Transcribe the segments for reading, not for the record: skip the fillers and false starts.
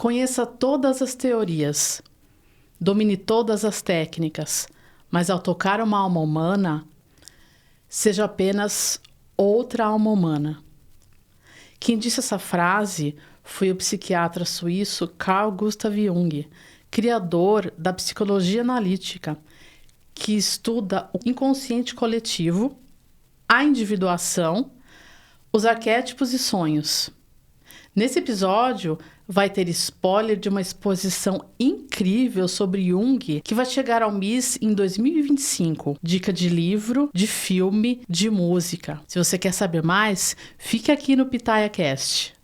Conheça todas as teorias, domine todas as técnicas, mas ao tocar uma alma humana, seja apenas outra alma humana. Quem disse essa frase foi o psiquiatra suíço Carl Gustav Jung, criador da psicologia analítica, que estuda o inconsciente coletivo, a individuação, os arquétipos e sonhos. Nesse episódio, vai ter spoiler de uma exposição incrível sobre Jung que vai chegar ao MIS em 2025. Dica de livro, de filme, de música. Se você quer saber mais, fique aqui no PitayaCast.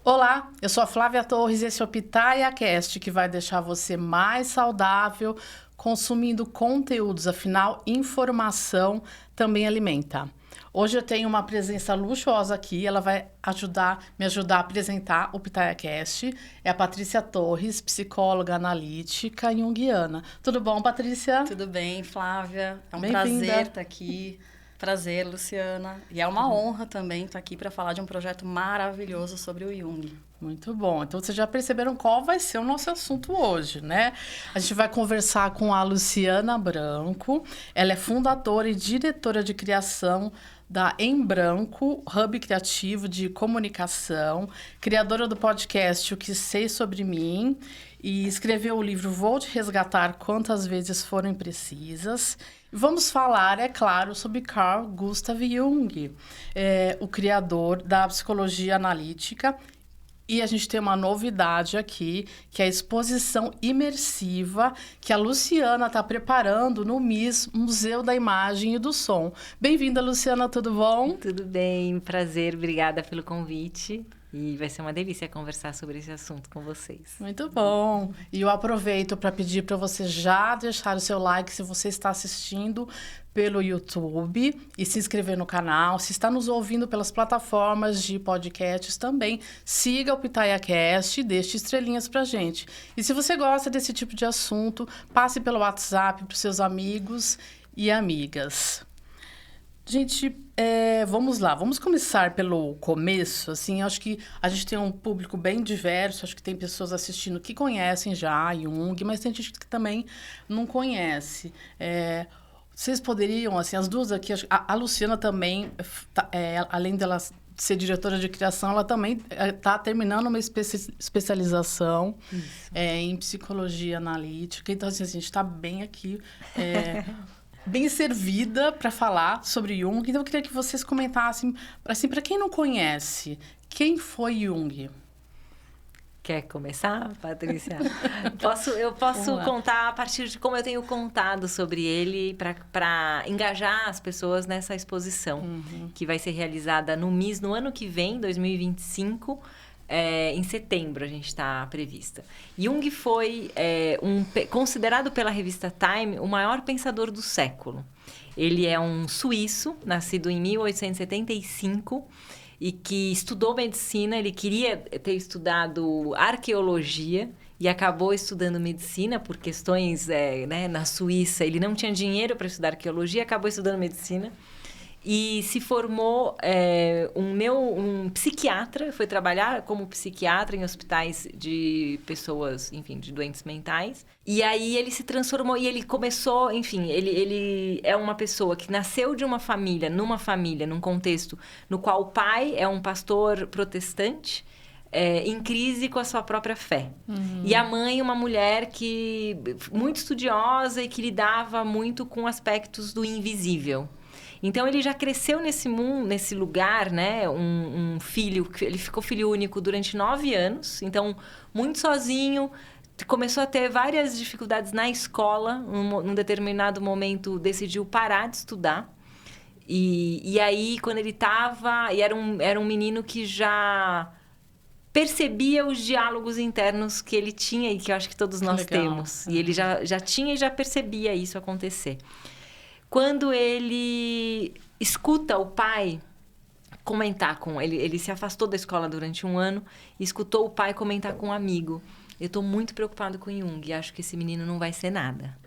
Olá, eu sou a Flávia Torres e esse é o PitayaCast, que vai deixar você mais saudável consumindo conteúdos, afinal, informação também alimenta. Hoje eu tenho uma presença luxuosa aqui, ela vai me ajudar a apresentar o PitayaCast. É a Patrícia Torres, psicóloga analítica junguiana. Tudo bom, Patrícia? Tudo bem, Flávia. É um Bem-vinda. prazer estar aqui. Prazer, Luciana. E é uma honra também estar aqui para falar de um projeto maravilhoso sobre o Jung. Muito bom. Então, vocês já perceberam qual vai ser o nosso assunto hoje, né? A gente vai conversar com a Luciana Branco. Ela é fundadora e diretora de criação da Em Branco, Hub Criativo de Comunicação, criadora do podcast O Que Sei Sobre Mim, e escreveu o livro Vou Te Resgatar Quantas Vezes Forem Precisas. Vamos falar, é claro, sobre Carl Gustav Jung, o criador da psicologia analítica. E a gente tem uma novidade aqui, que é a exposição imersiva que a Luciana está preparando no MIS, Museu da Imagem e do Som. Bem-vinda, Luciana, tudo bom? Tudo bem, prazer, obrigada pelo convite. E vai ser uma delícia conversar sobre esse assunto com vocês. Muito bom. E eu aproveito para pedir para você já deixar o seu like se você está assistindo pelo YouTube e se inscrever no canal. Se está nos ouvindo pelas plataformas de podcasts também, siga o PitayaCast e deixe estrelinhas pra gente. E se você gosta desse tipo de assunto, passe pelo WhatsApp para os seus amigos e amigas. Gente, vamos lá. Vamos começar pelo começo. Assim, acho que a gente tem um público bem diverso. Acho que tem pessoas assistindo que conhecem já Jung, mas tem gente que também não conhece. Vocês poderiam, assim, as duas aqui... A Luciana também, além dela ser diretora de criação, ela também está terminando uma especialização em psicologia analítica. Então, assim, a gente está bem aqui... bem servida para falar sobre Jung. Então, eu queria que vocês comentassem, assim, para quem não conhece, quem foi Jung? Quer começar, Patrícia? Eu posso contar a partir de como eu tenho contado sobre ele para engajar as pessoas nessa exposição, que vai ser realizada no MIS no ano que vem, 2025, em setembro a gente está prevista. Jung foi considerado pela revista Time o maior pensador do século. Ele é um suíço, nascido em 1875, e que estudou medicina. Ele queria ter estudado arqueologia e acabou estudando medicina por questões, na Suíça. Ele não tinha dinheiro para estudar arqueologia, acabou estudando medicina. E se formou um psiquiatra, foi trabalhar como psiquiatra em hospitais de pessoas, enfim, de doentes mentais. E aí ele se transformou e ele começou, enfim, ele é uma pessoa que nasceu de uma família, num contexto no qual o pai é um pastor protestante, em crise com a sua própria fé. E a mãe, uma mulher muito estudiosa e que lidava muito com aspectos do invisível. Então, ele já cresceu nesse mundo, nesse lugar, né? Um filho, ele ficou filho único durante 9 anos. Então, muito sozinho, começou a ter várias dificuldades na escola. Num determinado momento, decidiu parar de estudar. E aí, quando ele estava... Era um menino que já percebia os diálogos internos que ele tinha e que eu acho que todos nós temos. E ele já tinha e já percebia isso acontecer. Quando ele escuta o pai comentar com ele se afastou da escola durante 1 ano e escutou o pai comentar com um amigo eu tô muito preocupado com Jung, acho que esse menino não vai ser nada.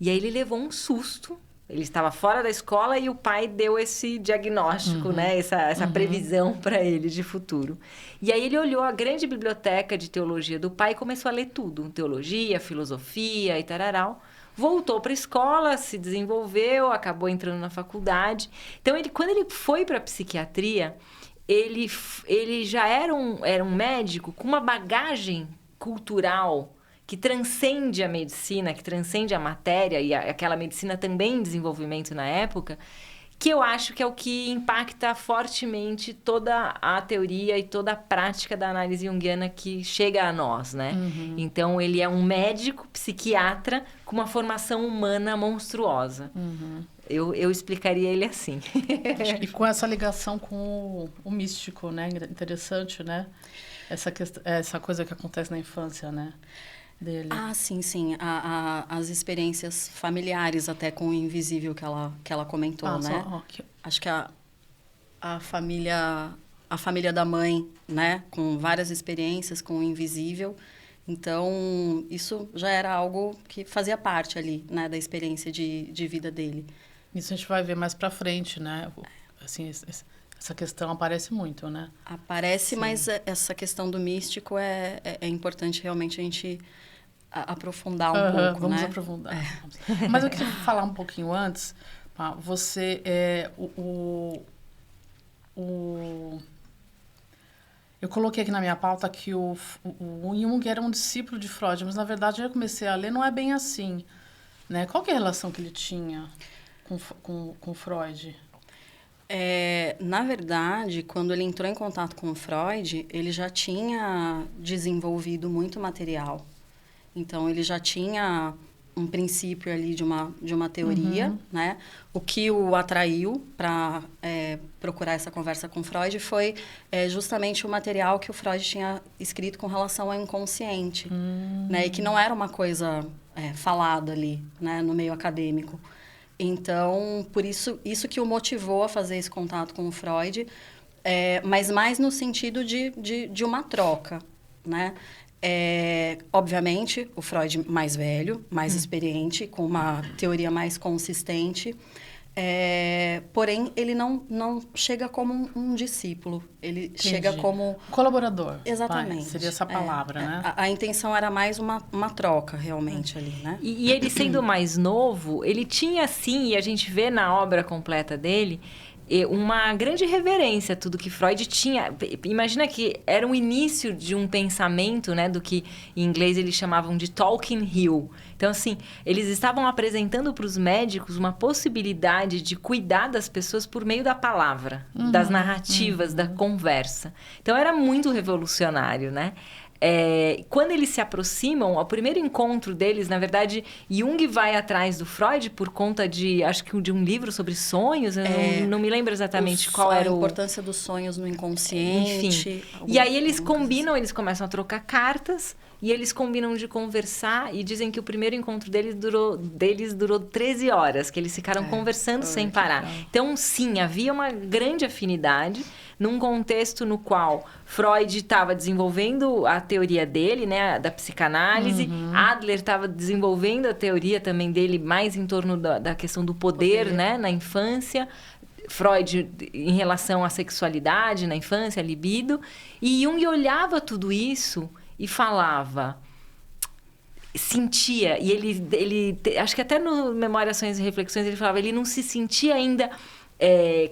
E aí ele levou um susto. Ele estava fora da escola e o pai deu esse diagnóstico, né? Essa previsão para ele de futuro. E aí ele olhou a grande biblioteca de teologia do pai e começou a ler tudo. Teologia, filosofia e tararau. Voltou para a escola, se desenvolveu, acabou entrando na faculdade. Então, quando ele foi para a psiquiatria, ele já era um médico com uma bagagem cultural que transcende a medicina, que transcende a matéria, e aquela medicina também em desenvolvimento na época, que eu acho que é o que impacta fortemente toda a teoria e toda a prática da análise junguiana que chega a nós, né? Então, ele é um médico, psiquiatra, com uma formação humana monstruosa. Eu explicaria ele assim. E com essa ligação com o místico, né? Interessante, né? Essa coisa que acontece na infância, né? Dele. Sim. As experiências familiares até com o invisível que ela comentou, né? Acho que a família da mãe, né? Com várias experiências com o invisível. Então, isso já era algo que fazia parte ali, né? Da experiência de vida dele. Isso a gente vai ver mais pra frente, né? Assim, essa questão aparece muito, né? Aparece, mas essa questão do místico é importante realmente a gente aprofundar um pouco, vamos né? aprofundar. Mas eu queria falar um pouquinho antes. Você eu coloquei aqui na minha pauta que o Jung era um discípulo de Freud, mas na verdade eu comecei a ler, não é bem assim, né? Qual que é a relação que ele tinha com Freud? Na verdade, quando ele entrou em contato com o Freud, ele já tinha desenvolvido muito material. Então, ele já tinha um princípio ali de uma teoria, né? O que o atraiu para procurar essa conversa com Freud foi justamente o material que o Freud tinha escrito com relação ao inconsciente, né? E que não era uma coisa falada ali, né? No meio acadêmico. Então, por isso que o motivou a fazer esse contato com o Freud, mas mais no sentido de uma troca, né? Obviamente, o Freud mais velho, mais experiente, com uma teoria mais consistente, porém, ele não chega como um discípulo, ele chega como... Colaborador. Exatamente. Seria essa palavra, né? A intenção era mais uma troca, realmente, ali, né? E ele sendo mais novo, ele tinha, sim, e a gente vê na obra completa dele, uma grande reverência a tudo que Freud tinha. Imagina que era o início de um pensamento, né, do que em inglês eles chamavam de Talking Hill. Então, assim, eles estavam apresentando para os médicos uma possibilidade de cuidar das pessoas por meio da palavra, das narrativas, da conversa. Então, era muito revolucionário, né? Quando eles se aproximam, o primeiro encontro deles, na verdade, Jung vai atrás do Freud por conta acho que de um livro sobre sonhos, eu não me lembro exatamente qual era a importância dos sonhos no inconsciente. Enfim. E aí eles combinam, eles começam a trocar cartas e eles combinam de conversar e dizem que o primeiro encontro deles durou 13 horas, que eles ficaram conversando sem parar. Legal. Então, sim, havia uma grande afinidade num contexto no qual Freud estava desenvolvendo a teoria dele, né, da psicanálise, Adler estava desenvolvendo a teoria também dele mais em torno da questão do poder, né, na infância, Freud em relação à sexualidade na infância, a libido, e Jung olhava tudo isso e falava, sentia, e ele acho que até no Memórias, Sonhos e Reflexões ele falava, ele não se sentia ainda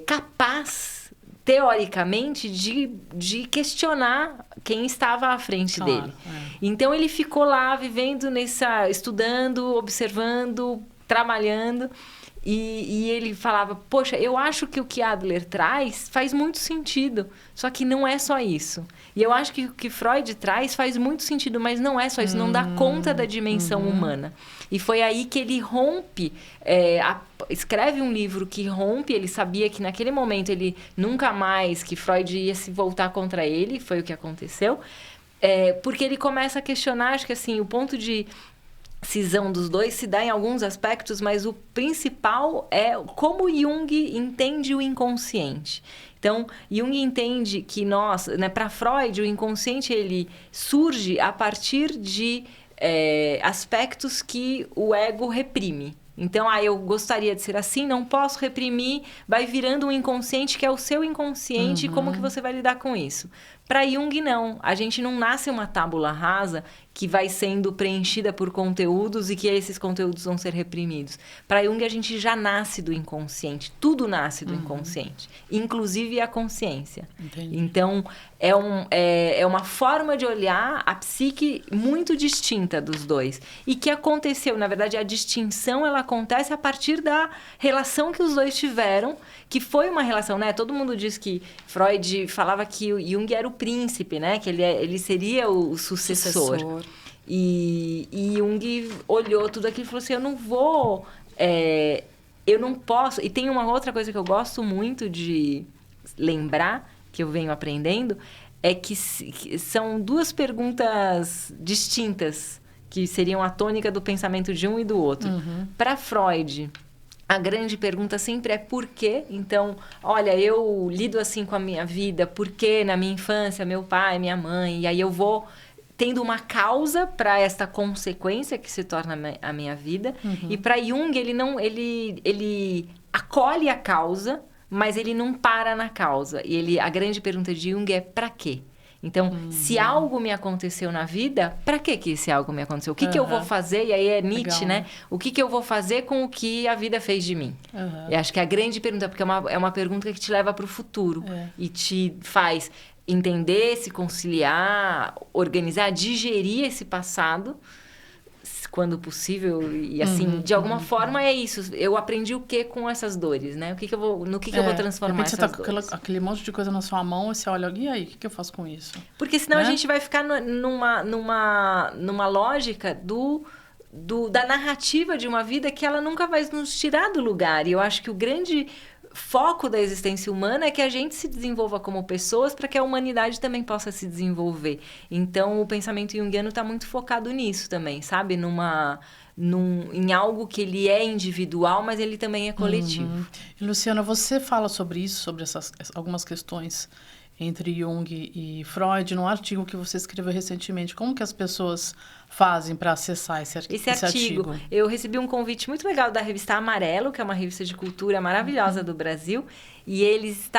capaz teoricamente, de questionar quem estava à frente dele. Então, ele ficou lá, vivendo estudando, observando, trabalhando, e ele falava, poxa, eu acho que o que Adler traz faz muito sentido, só que não é só isso. E eu acho que o que Freud traz faz muito sentido, mas não é só isso, não dá conta da dimensão humana. E foi aí que ele rompe, escreve um livro que rompe, ele sabia que naquele momento ele nunca mais, que Freud ia se voltar contra ele, foi o que aconteceu, porque ele começa a questionar, acho que assim, o ponto de cisão dos dois se dá em alguns aspectos, mas o principal é como Jung entende o inconsciente. Então, Então, Jung entende que nós, né, para Freud, o inconsciente ele surge a partir de aspectos que o ego reprime. Então, eu gostaria de ser assim, não posso reprimir, vai virando um inconsciente que é o seu inconsciente, e como que você vai lidar com isso? Para Jung, não. A gente não nasce uma tábula rasa que vai sendo preenchida por conteúdos e que esses conteúdos vão ser reprimidos. Para Jung, a gente já nasce do inconsciente. Tudo nasce do inconsciente, inclusive a consciência. Entendi. Então, é uma forma de olhar a psique muito distinta dos dois. E que aconteceu, na verdade, a distinção ela acontece a partir da relação que os dois tiveram, que foi uma relação, né? Todo mundo diz que Freud falava que o Jung era o príncipe, né? Que ele seria o sucessor. E Jung olhou tudo aquilo e falou assim, eu não posso... E tem uma outra coisa que eu gosto muito de lembrar, que eu venho aprendendo, é que são duas perguntas distintas, que seriam a tônica do pensamento de um e do outro. Para Freud, a grande pergunta sempre é por quê? Então, olha, eu lido assim com a minha vida, por que na minha infância, meu pai, minha mãe, e aí eu vou tendo uma causa para esta consequência que se torna a minha vida. E para Jung, ele acolhe a causa, mas ele não para na causa. E a grande pergunta de Jung é para quê? Então, se algo me aconteceu na vida, para que esse algo me aconteceu? O que eu vou fazer? E aí é Nietzsche, né? O que eu vou fazer com o que a vida fez de mim? Eu acho que é a grande pergunta, porque é uma pergunta que te leva para o futuro. E te faz entender, se conciliar, organizar, digerir esse passado, quando possível. E assim, de alguma forma é isso. Eu aprendi o que com essas dores, né? No que eu vou transformar essas dores? Você tá com aquele monte de coisa na sua mão e você olha, e aí, o que eu faço com isso? Porque senão a gente vai ficar numa lógica da narrativa de uma vida que ela nunca vai nos tirar do lugar. E eu acho que o grande foco da existência humana é que a gente se desenvolva como pessoas para que a humanidade também possa se desenvolver. Então, o pensamento junguiano está muito focado nisso também, sabe? Em algo que ele é individual, mas ele também é coletivo. E, Luciana, você fala sobre isso, sobre algumas questões entre Jung e Freud, num artigo que você escreveu recentemente. Como que as pessoas fazem para acessar esse artigo? Eu recebi um convite muito legal da revista Amarelo, que é uma revista de cultura maravilhosa do Brasil, e eles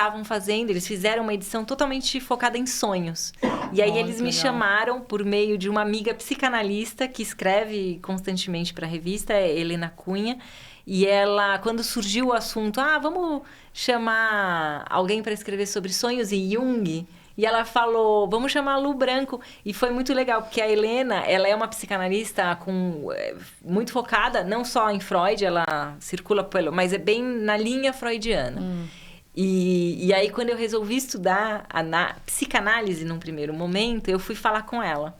fizeram uma edição totalmente focada em sonhos. E aí eles me chamaram por meio de uma amiga psicanalista que escreve constantemente para a revista, Helena Cunha. E ela, quando surgiu o assunto, vamos chamar alguém para escrever sobre sonhos e Jung. E ela falou, vamos chamar a Lu Branco. E foi muito legal, porque a Helena, ela é uma psicanalista muito focada, não só em Freud, ela circula mas é bem na linha freudiana. E aí, quando eu resolvi estudar a psicanálise num primeiro momento, eu fui falar com ela.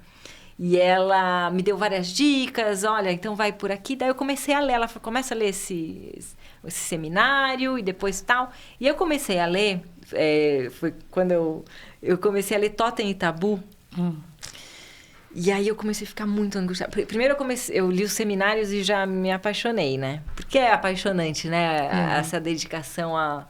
E ela me deu várias dicas, olha, então vai por aqui. Daí eu comecei a ler, ela falou, começa a ler esse seminário e depois tal. E eu comecei a ler, foi quando eu comecei a ler Totem e Tabu. E aí eu comecei a ficar muito angustiada. Primeiro eu li os seminários e já me apaixonei, né? Porque é apaixonante, né? Essa dedicação a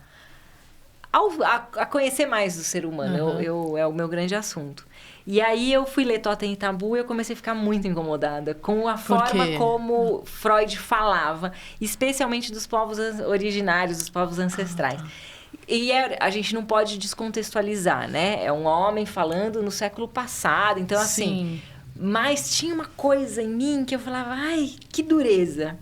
conhecer mais do ser humano. É o meu grande assunto. E aí eu fui ler Totem e Tabu e eu comecei a ficar muito incomodada com a forma como Freud falava, especialmente dos povos originários, dos povos ancestrais. E a gente não pode descontextualizar, né? É um homem falando no século passado, então assim... Mas tinha uma coisa em mim que eu falava, ai, que dureza.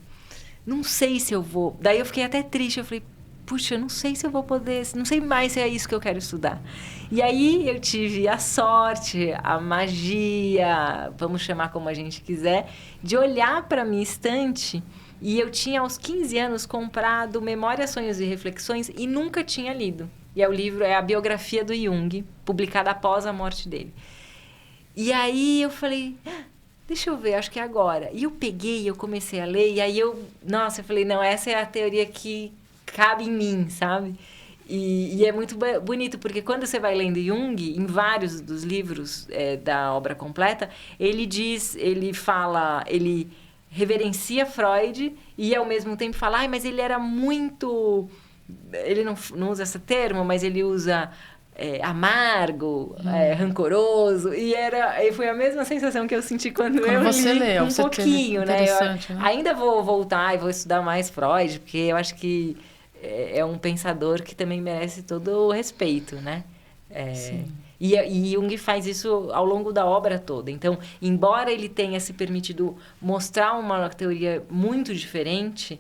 Não sei se eu vou... Daí eu fiquei até triste, eu falei, puxa, eu não sei se eu vou poder... Não sei mais se é isso que eu quero estudar. E aí eu tive a sorte, a magia, vamos chamar como a gente quiser, de olhar para a minha estante. E eu tinha, aos 15 anos, comprado Memórias, Sonhos e Reflexões e nunca tinha lido. E o livro é a biografia do Jung, publicada após a morte dele. E aí eu falei, deixa eu ver, acho que é agora. E eu peguei, eu comecei a ler, e aí eu falei, não, essa é a teoria que cabe em mim, sabe? E é muito bonito, porque quando você vai lendo Jung, em vários dos livros da obra completa, ele reverencia Freud e ao mesmo tempo fala, mas ele era muito ele não usa esse termo, mas ele usa amargo, rancoroso, e foi a mesma sensação que eu senti quando eu você li leu, um pouquinho, né? Interessante, né? Ainda vou voltar e vou estudar mais Freud, porque eu acho que é um pensador que também merece todo o respeito, né? Sim. E Jung faz isso ao longo da obra toda. Então, embora ele tenha se permitido mostrar uma teoria muito diferente,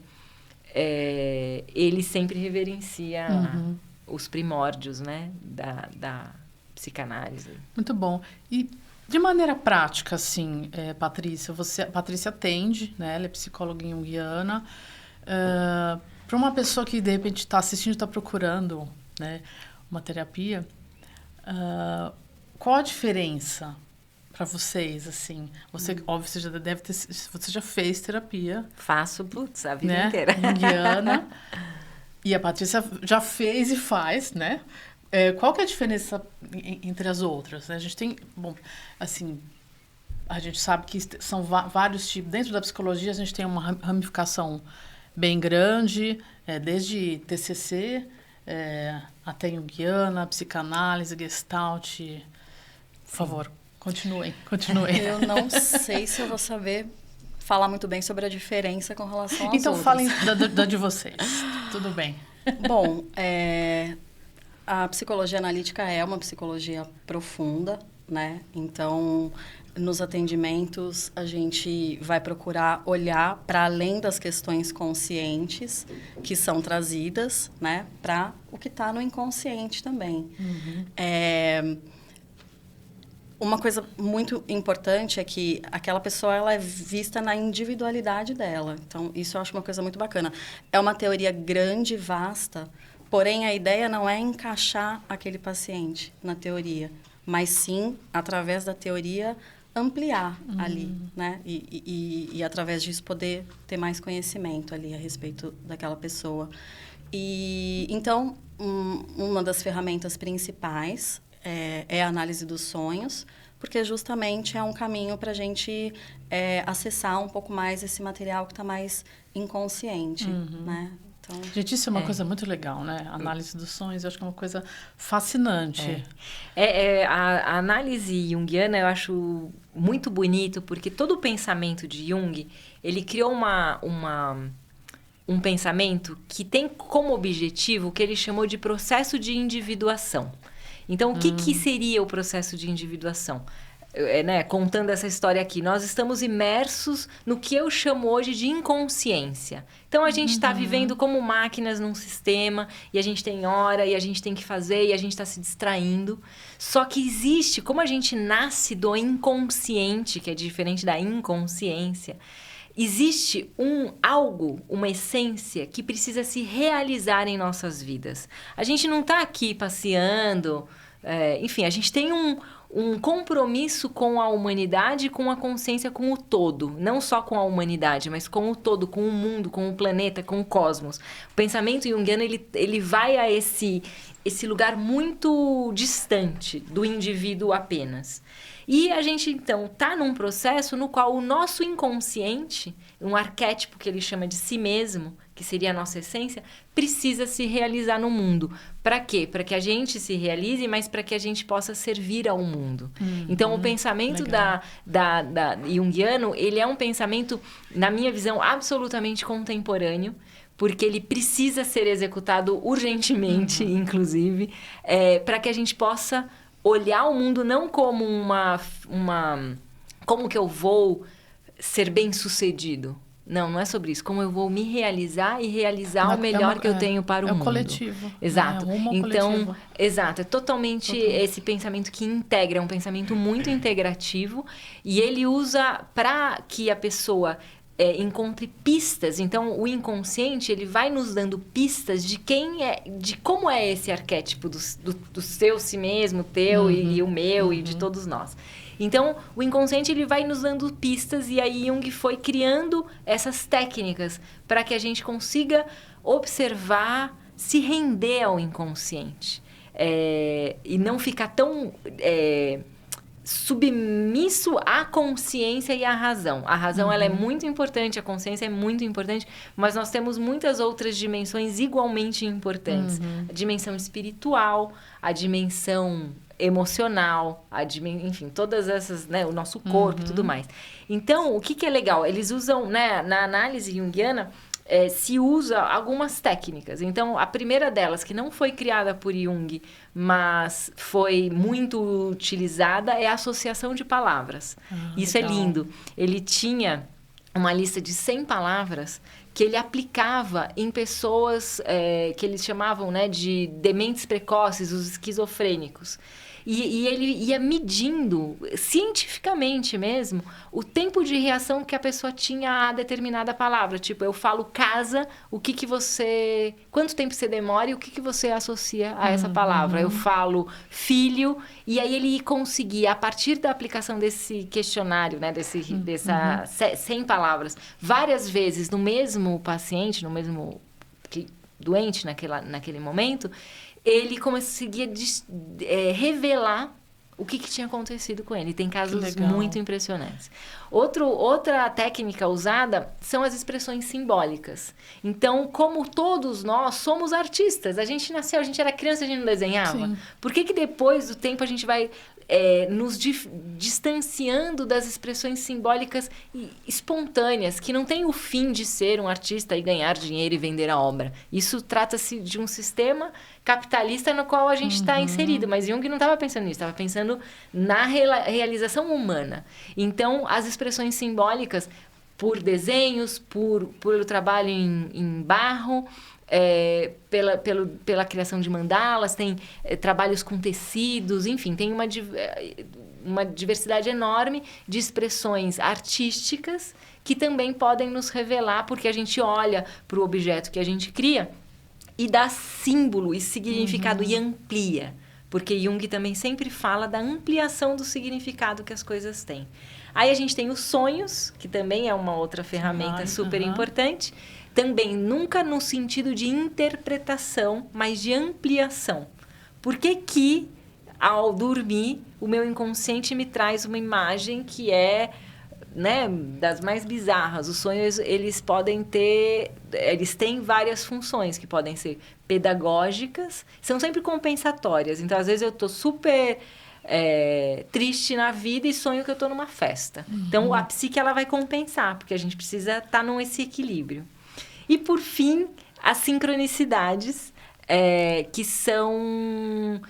ele sempre reverencia os primórdios, né, da psicanálise. Muito bom. E de maneira prática, assim, Patrícia, Patrícia atende, né? Ela é psicóloga junguiana. Para uma pessoa que de repente está assistindo, está procurando, né, uma terapia, qual a diferença para vocês, assim? Óbvio, você já deve ter, você já fez terapia. Faço, a vida né? inteira. Junguiana. E a Patrícia já fez e faz, né? Qual que é a diferença entre as outras? A gente tem, bom, assim, a gente sabe que são vários tipos. Dentro da psicologia, a gente tem uma ramificação bem grande, desde TCC até junguiana, psicanálise, gestalt. Por favor, continuem. Eu não sei se eu vou saber falar muito bem sobre a diferença com relação às então, outras. falem da de vocês. Tudo bem. Bom, a psicologia analítica é uma psicologia profunda, né? Então, nos atendimentos, a gente vai procurar olhar para além das questões conscientes que são trazidas, né? Para o que está no inconsciente também. Uma coisa muito importante é que aquela pessoa ela é vista na individualidade dela. Então, isso eu acho uma coisa muito bacana. É uma teoria grande, vasta, porém a ideia não é encaixar aquele paciente na teoria, mas sim, através da teoria, ampliar ali, né? E através disso poder ter mais conhecimento ali a respeito daquela pessoa. E então, uma das ferramentas principais é a análise dos sonhos, porque justamente é um caminho para a gente acessar um pouco mais esse material que está mais inconsciente, né? Então, gente, isso é uma coisa muito legal, né? A análise dos sonhos, eu acho que é uma coisa fascinante. A análise junguiana eu acho muito bonito, porque todo o pensamento de Jung, ele criou um pensamento que tem como objetivo o que ele chamou de processo de individuação. Então, o que seria o processo de individuação? Contando essa história aqui, nós estamos imersos no que eu chamo hoje de inconsciência. Então, a gente está vivendo como máquinas num sistema, e a gente tem hora, e a gente tem que fazer, e a gente está se distraindo. Só que existe, como a gente nasce do inconsciente, que é diferente da inconsciência, existe algo, uma essência que precisa se realizar em nossas vidas. A gente não está aqui passeando, enfim, a gente tem um compromisso com a humanidade, com a consciência, com o todo. Não só com a humanidade, mas com o todo, com o mundo, com o planeta, com o cosmos. O pensamento junguiano, ele vai a esse lugar muito distante do indivíduo apenas. E a gente, então, está num processo no qual o nosso inconsciente, um arquétipo que ele chama de si mesmo, que seria a nossa essência, precisa se realizar no mundo. Para quê? Para que a gente se realize, mas para que a gente possa servir ao mundo. Então, o pensamento da junguiano, ele é um pensamento, na minha visão, absolutamente contemporâneo, porque ele precisa ser executado urgentemente, inclusive, para que a gente possa olhar o mundo não como como que eu vou ser bem-sucedido. Não é sobre isso. Como eu vou me realizar e realizar o melhor que eu tenho para o mundo. É o coletivo. Exato. Então, exato. É totalmente esse pensamento que integra. É um pensamento muito integrativo. E ele usa para que a pessoa encontre pistas. Então, o inconsciente, ele vai nos dando pistas de de como é esse arquétipo do seu si mesmo, teu e o meu e de todos nós. Então, o inconsciente, ele vai nos dando pistas e aí Jung foi criando essas técnicas para que a gente consiga observar, se render ao inconsciente. E não ficar tão submisso à consciência e à razão. A razão ela é muito importante, a consciência é muito importante, mas nós temos muitas outras dimensões igualmente importantes. A dimensão espiritual, a dimensão emocional, enfim, todas essas, né, o nosso corpo e tudo mais. Então, o que é legal? Eles usam, né, na análise junguiana, se usa algumas técnicas. Então, a primeira delas, que não foi criada por Jung, mas foi muito utilizada, é a associação de palavras. Isso legal. É lindo. Ele tinha uma lista de 100 palavras que ele aplicava em pessoas que eles chamavam, né, de dementes precoces, os esquizofrênicos. E ele ia medindo, cientificamente mesmo, o tempo de reação que a pessoa tinha a determinada palavra. Tipo, eu falo casa, quanto tempo você demora e o que você associa a essa palavra. Eu falo filho, e aí ele conseguia, a partir da aplicação desse questionário, né, dessas 100 palavras, várias vezes no mesmo paciente, no mesmo doente naquele momento, ele conseguia revelar o que tinha acontecido com ele. Tem casos muito impressionantes. Outra técnica usada são as expressões simbólicas. Então, como todos nós somos artistas, a gente nasceu, a gente era criança, a gente não desenhava. Sim. Por que depois do tempo a gente vai nos distanciando das expressões simbólicas espontâneas, que não tem o fim de ser um artista e ganhar dinheiro e vender a obra? Isso trata-se de um sistema capitalista no qual a gente está inserido. Mas Jung não estava pensando nisso, estava pensando na realização humana. Então, as expressões simbólicas, por desenhos, pelo trabalho em barro, pela criação de mandalas, tem trabalhos com tecidos, enfim, tem uma diversidade enorme de expressões artísticas que também podem nos revelar, porque a gente olha para o objeto que a gente cria e dá símbolo e significado e amplia. Porque Jung também sempre fala da ampliação do significado que as coisas têm. Aí a gente tem os sonhos, que também é uma outra ferramenta super importante. Também nunca no sentido de interpretação, mas de ampliação. Por que ao dormir, o meu inconsciente me traz uma imagem que é, né, das mais bizarras? Os sonhos, eles têm várias funções que podem ser pedagógicas, são sempre compensatórias. Então, às vezes, eu estou super triste na vida e sonho que eu estou numa festa. Então, a psique ela vai compensar, porque a gente precisa estar nesse equilíbrio. E, por fim, as sincronicidades, que são...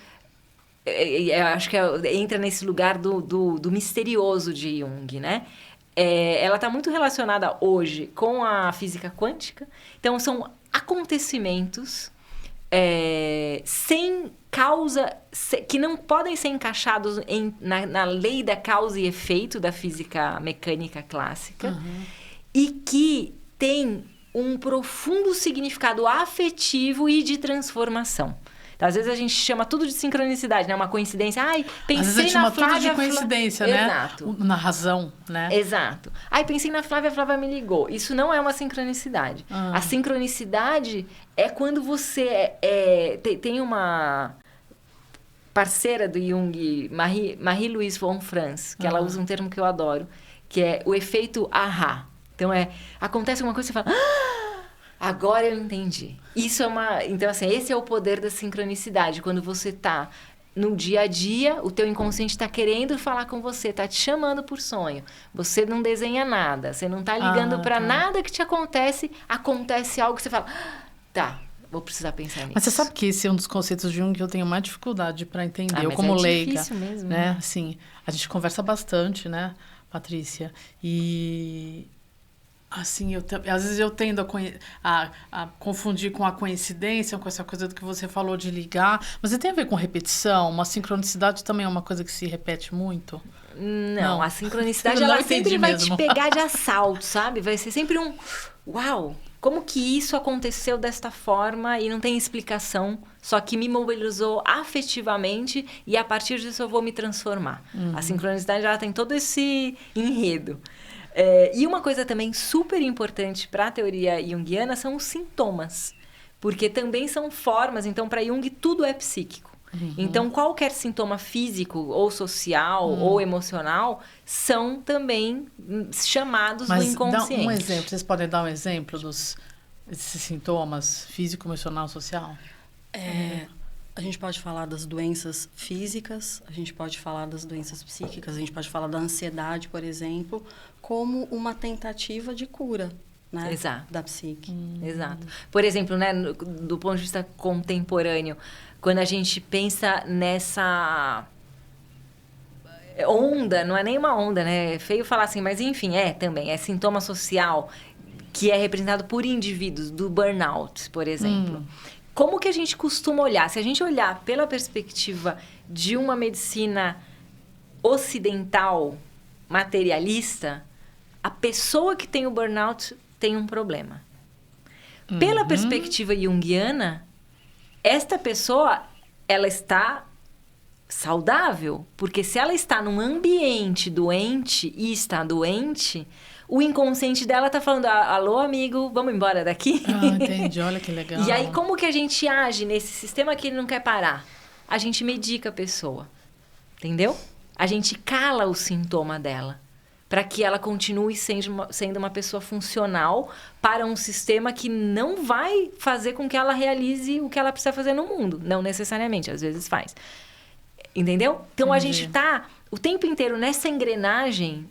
eu acho que entra nesse lugar do misterioso de Jung, né? Ela está muito relacionada hoje com a física quântica. Então, são acontecimentos sem causa, que não podem ser encaixados na lei da causa e efeito da física mecânica clássica, e que tem um profundo significado afetivo e de transformação. Então, às vezes a gente chama tudo de sincronicidade, né? Uma coincidência. Ai, pensei às vezes a gente na chama Flávia... tudo de coincidência, né? Exato. Na razão, né? Exato. Ai, pensei na Flávia, a Flávia me ligou. Isso não é uma sincronicidade. A sincronicidade é quando você... tem uma parceira do Jung, Marie-Louise von Franz, que ela usa um termo que eu adoro, que é o efeito ahá. Então, acontece alguma coisa e você fala... Agora eu entendi. Isso então, assim, esse é o poder da sincronicidade. Quando você tá no dia a dia, o teu inconsciente está querendo falar com você, tá te chamando por sonho. Você não desenha nada, você não tá ligando para nada que te acontece algo que você fala, tá, vou precisar pensar nisso. Mas você sabe que esse é um dos conceitos de Jung que eu tenho mais dificuldade para entender. Eu como leiga, difícil mesmo, né? Assim, a gente conversa bastante, né, Patrícia? E... assim, às vezes eu tendo a confundir com a coincidência, com essa coisa do que você falou de ligar. Mas tem a ver com repetição? Uma sincronicidade também é uma coisa que se repete muito? Não. A sincronicidade ela sempre vai te pegar de assalto, sabe? Vai ser sempre um... Uau! Como que isso aconteceu desta forma e não tem explicação, só que me mobilizou afetivamente e a partir disso eu vou me transformar. A sincronicidade ela tem todo esse enredo. E uma coisa também super importante para a teoria junguiana são os sintomas, porque também são formas, então para Jung tudo é psíquico. Então, qualquer sintoma físico, ou social, ou emocional, são também chamados do inconsciente. Dá um exemplo. Vocês podem dar um exemplo desses sintomas físico, emocional, social? A gente pode falar das doenças físicas, a gente pode falar das doenças psíquicas, a gente pode falar da ansiedade, por exemplo, como uma tentativa de cura, né? Exato. Da psique. Exato. Por exemplo, né, do ponto de vista contemporâneo, quando a gente pensa nessa onda, não é nem uma onda, né? É feio falar assim, mas enfim, também. É sintoma social que é representado por indivíduos, do burnout, por exemplo. Como que a gente costuma olhar? Se a gente olhar pela perspectiva de uma medicina ocidental, materialista, a pessoa que tem o burnout tem um problema. Pela perspectiva junguiana, esta pessoa, ela está saudável, porque se ela está num ambiente doente e está doente, o inconsciente dela está falando, alô, amigo, vamos embora daqui? Entendi, olha que legal. E aí, como que a gente age nesse sistema que ele não quer parar? A gente medica a pessoa, entendeu? A gente cala o sintoma dela, para que ela continue sendo uma pessoa funcional para um sistema que não vai fazer com que ela realize o que ela precisa fazer no mundo. Não necessariamente, às vezes faz. Entendeu? Então, a gente está o tempo inteiro nessa engrenagem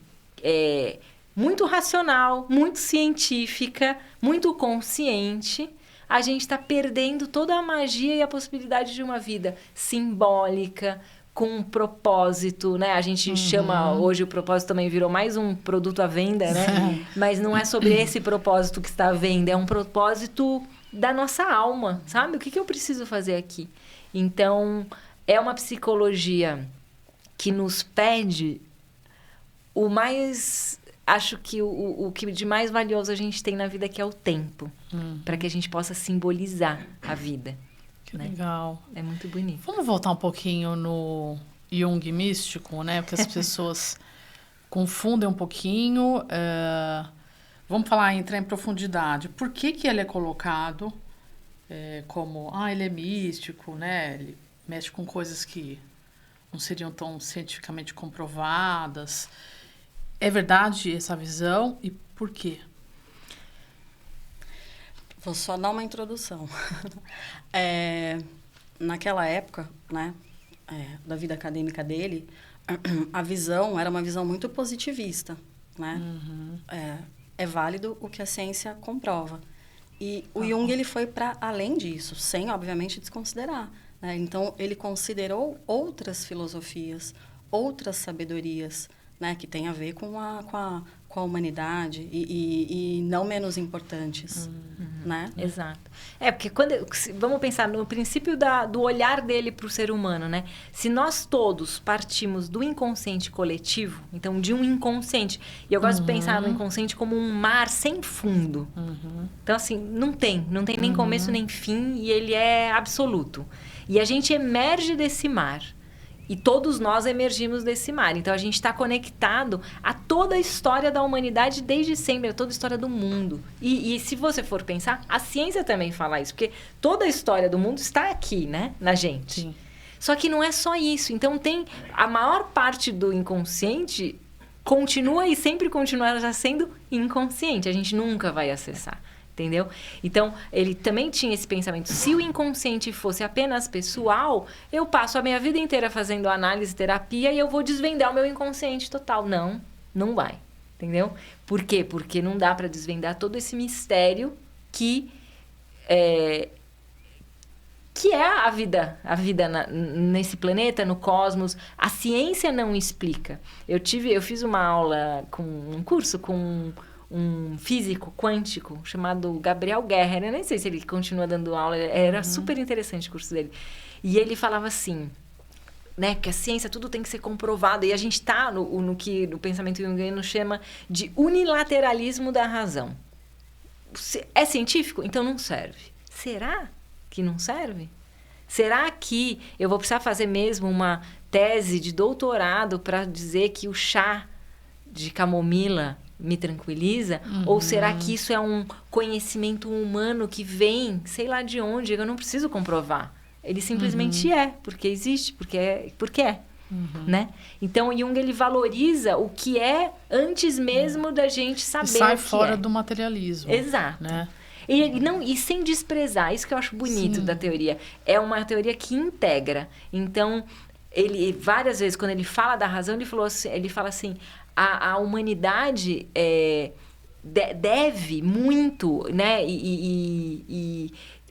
muito racional, muito científica, muito consciente. A gente está perdendo toda a magia e a possibilidade de uma vida simbólica, com um propósito, né? A gente chama, hoje o propósito também virou mais um produto à venda, né? Mas não é sobre esse propósito que está à venda, é um propósito da nossa alma, sabe? O que eu preciso fazer aqui? Então, é uma psicologia que nos pede o mais... Acho que o que de mais valioso a gente tem na vida, que é o tempo. Para que a gente possa simbolizar a vida. Que legal. É muito bonito. Vamos voltar um pouquinho no Jung místico, né? Porque as pessoas confundem um pouquinho. Vamos entrar em profundidade. Por que ele é colocado como... ele é místico, né? Ele mexe com coisas que não seriam tão cientificamente comprovadas. É verdade essa visão? E por quê? Vou só dar uma introdução. Naquela época, né, da vida acadêmica dele, a visão era uma visão muito positivista, né? É válido o que a ciência comprova. E o Jung, ele foi para além disso, sem, obviamente, desconsiderar, né? Então, ele considerou outras filosofias, outras sabedorias, né, que tem a ver com a humanidade e não menos importantes, né? Exato. Porque vamos pensar no princípio do olhar dele para o ser humano, né? Se nós todos partimos do inconsciente coletivo, então de um inconsciente, e eu gosto de pensar no inconsciente como um mar sem fundo. Então, assim, não tem nem começo nem fim, e ele é absoluto. E a gente emerge desse mar. E todos nós emergimos desse mar. Então, a gente está conectado a toda a história da humanidade desde sempre, a toda a história do mundo. E se você for pensar, a ciência também fala isso, porque toda a história do mundo está aqui, né? Na gente. Sim. Só que não é só isso. Então, a maior parte do inconsciente continua e sempre continuará sendo inconsciente. A gente nunca vai acessar. Entendeu? Então, ele também tinha esse pensamento. Se o inconsciente fosse apenas pessoal, eu passo a minha vida inteira fazendo análise, terapia e eu vou desvendar o meu inconsciente total. Não vai. Entendeu? Por quê? Porque não dá para desvendar todo esse mistério que é a vida nesse planeta, no cosmos. A ciência não explica. Eu fiz uma aula um curso com um físico quântico chamado Gabriel Guerra. Eu nem sei se ele continua dando aula, era super interessante o curso dele. E ele falava assim, né, que a ciência tudo tem que ser comprovado, e a gente está no que o pensamento junguiano chama de unilateralismo da razão. É científico? Então não serve. Será que não serve? Será que eu vou precisar fazer mesmo uma tese de doutorado para dizer que o chá de camomila me tranquiliza? Ou será que isso é um conhecimento humano que vem, sei lá de onde, eu não preciso comprovar? Ele simplesmente é, porque existe, porque é. Né? Então, Jung, ele valoriza o que é antes mesmo da gente saber. E sai fora do materialismo. Exato. Né? E sem desprezar, isso que eu acho bonito da teoria. É uma teoria que integra. Então, ele várias vezes, quando ele fala da razão, ele fala assim, a humanidade deve muito, né?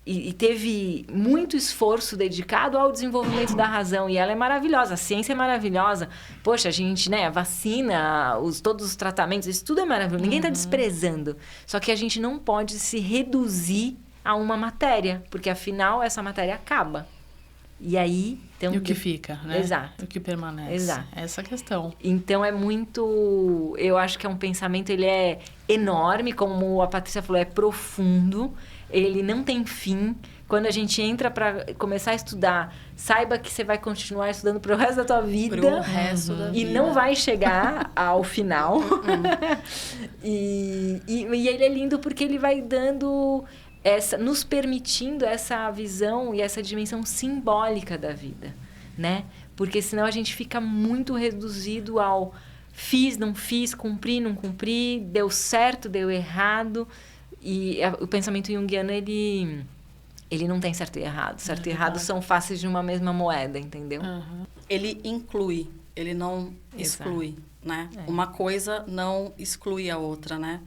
E teve muito esforço dedicado ao desenvolvimento da razão. E ela é maravilhosa, a ciência é maravilhosa. Poxa, a gente, né, a vacina, todos os tratamentos, isso tudo é maravilhoso. Ninguém está desprezando. Só que a gente não pode se reduzir a uma matéria, porque afinal essa matéria acaba. E aí... Então, e o que fica, né? Exato. O que permanece. Exato. Essa é a questão. Então, é muito... Eu acho que é um pensamento, ele é enorme, como a Patrícia falou, é profundo. Ele não tem fim. Quando a gente entra para começar a estudar, saiba que você vai continuar estudando pro resto da tua vida. Pro resto da vida. E não vai chegar ao final. E ele é lindo porque ele vai dando... nos permitindo essa visão e essa dimensão simbólica da vida, né? Porque senão a gente fica muito reduzido ao fiz, não fiz, cumpri, não cumpri, deu certo, deu errado. E o pensamento junguiano, ele não tem certo e errado. Certo e errado são faces de uma mesma moeda, entendeu? Ele inclui, ele não exclui, né? Uma coisa não exclui a outra, né?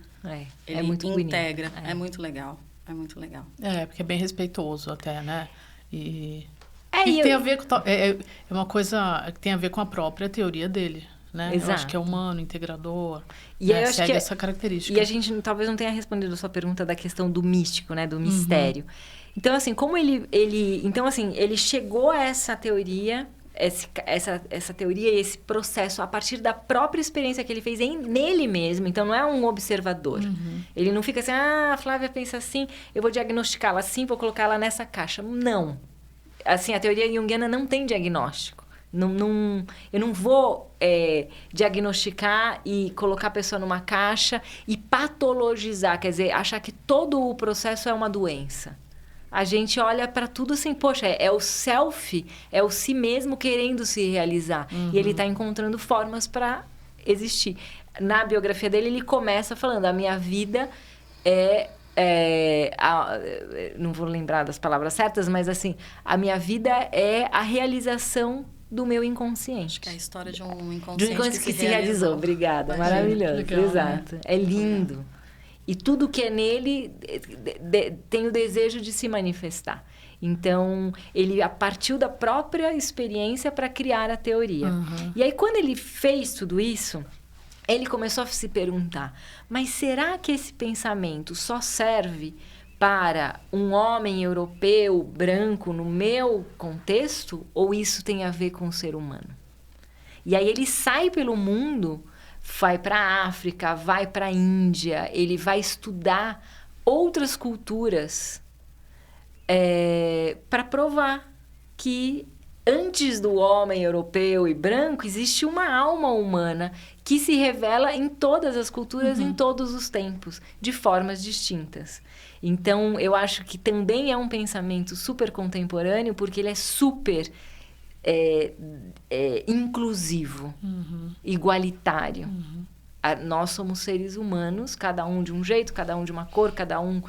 Ele muito integra, bonito. É muito legal. É muito legal. Porque é bem respeitoso até, né? E E tem a ver com... É uma coisa que tem a ver com a própria teoria dele, né? Exato. Eu acho que é humano, integrador, e né? eu acho Segue que essa característica. E a gente talvez não tenha respondido a sua pergunta da questão do místico, né? Do mistério. Então, assim, como ele chegou a essa teoria... Essa teoria e esse processo a partir da própria experiência que ele fez nele mesmo. Então, não é um observador. Ele não fica assim, a Flávia pensa assim, eu vou diagnosticá-la assim, vou colocá-la nessa caixa. Não. Assim, a teoria junguiana não tem diagnóstico. Eu não vou diagnosticar e colocar a pessoa numa caixa e patologizar, quer dizer, achar que todo o processo é uma doença. A gente olha para tudo assim, poxa, é o self, é o si mesmo querendo se realizar. E ele está encontrando formas para existir. Na biografia dele, ele começa falando, a minha vida não vou lembrar das palavras certas, mas assim, a minha vida é a realização do meu inconsciente. Acho que é a história de um inconsciente, de um inconsciente que se realizou. Obrigada, maravilhoso. Legal, exato. Né? É lindo. E tudo que é nele tem o desejo de se manifestar. Então, ele partiu da própria experiência para criar a teoria. E aí, quando ele fez tudo isso, ele começou a se perguntar, mas será que esse pensamento só serve para um homem europeu, branco, no meu contexto? Ou isso tem a ver com o ser humano? E aí, ele sai pelo mundo... Vai para a África, vai para a Índia, ele vai estudar outras culturas para provar que antes do homem europeu e branco existe uma alma humana que se revela em todas as culturas, em todos os tempos, de formas distintas. Então, eu acho que também é um pensamento super contemporâneo, porque ele é super... inclusivo, igualitário. Nós somos seres humanos, cada um de um jeito, cada um de uma cor, cada um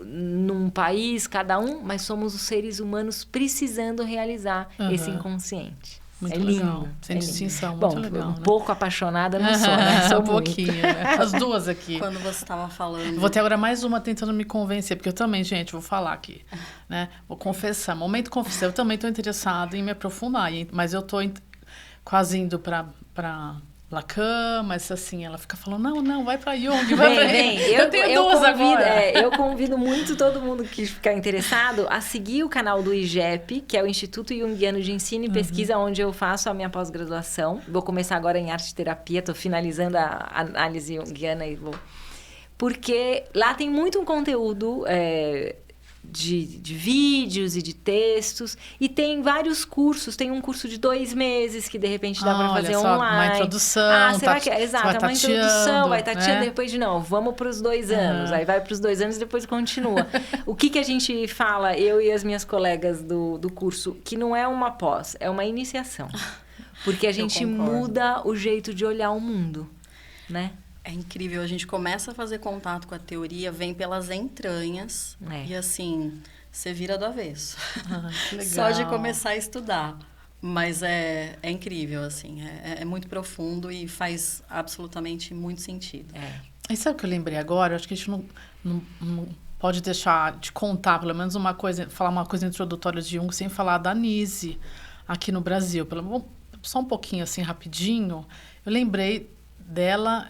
num país, cada um, mas somos os seres humanos precisando realizar esse inconsciente. Muito lindo. Legal. Sem distinção, Bom, muito legal. Um pouco apaixonada não sou, né? Sou um pouquinho, né? As duas aqui. Quando você estava falando... Vou ter agora mais uma tentando me convencer, porque eu também, gente, vou falar aqui, né? Vou confessar, momento confessar, eu também estou interessada em me aprofundar, mas eu estou quase indo para Lacan, mas assim, ela fica falando, não, vai para Jung, vai para Jung. Eu tenho duas agora. Eu convido muito todo mundo que ficar interessado a seguir o canal do IGEP, que é o Instituto Junguiano de Ensino e Pesquisa, onde eu faço a minha pós-graduação. Vou começar agora em arte-terapia, estou finalizando a análise junguiana e vou... Porque lá tem muito um conteúdo de vídeos e de textos. E tem vários cursos. Tem um curso de 2 meses que, de repente, dá para fazer só, online. uma introdução. Será que é? Exato, é uma introdução. Vai tateando, né? depois de, não, vamos para os 2 anos. Aí vai para os 2 anos e depois continua. O que a gente fala, eu e as minhas colegas do curso, que não é uma pós, é uma iniciação. Porque a gente muda o jeito de olhar o mundo, né? É incrível, a gente começa a fazer contato com a teoria, vem pelas entranhas e assim, você vira do avesso. Que legal. Só de começar a estudar. Mas é incrível, assim, é muito profundo e faz absolutamente muito sentido. E sabe o que eu lembrei agora? Eu acho que a gente não pode deixar de contar, pelo menos uma coisa, falar uma coisa introdutória de Jung sem falar da Nise aqui no Brasil. Só um pouquinho, assim, rapidinho. Eu lembrei dela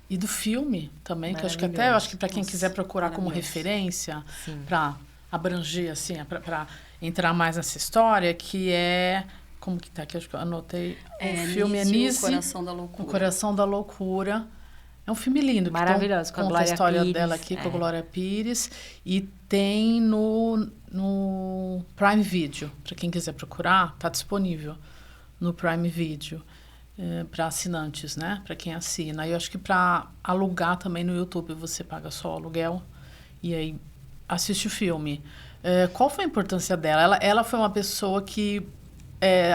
e do filme também, que eu acho que para quem quiser procurar como referência, para abranger, assim, para entrar mais nessa história, que é... Como que tá aqui? Acho que eu anotei. O filme é Nise, O Coração da Loucura. O Coração da Loucura. É um filme lindo. Maravilhoso, com a Glória Pires. Conta a história dela aqui com a Glória Pires. E tem no Prime Video. Para quem quiser procurar, está disponível no Prime Video. Para assinantes, né? Para quem assina. E eu acho que para alugar também no YouTube, você paga só o aluguel e aí assiste o filme. Qual foi a importância dela? Ela foi uma pessoa que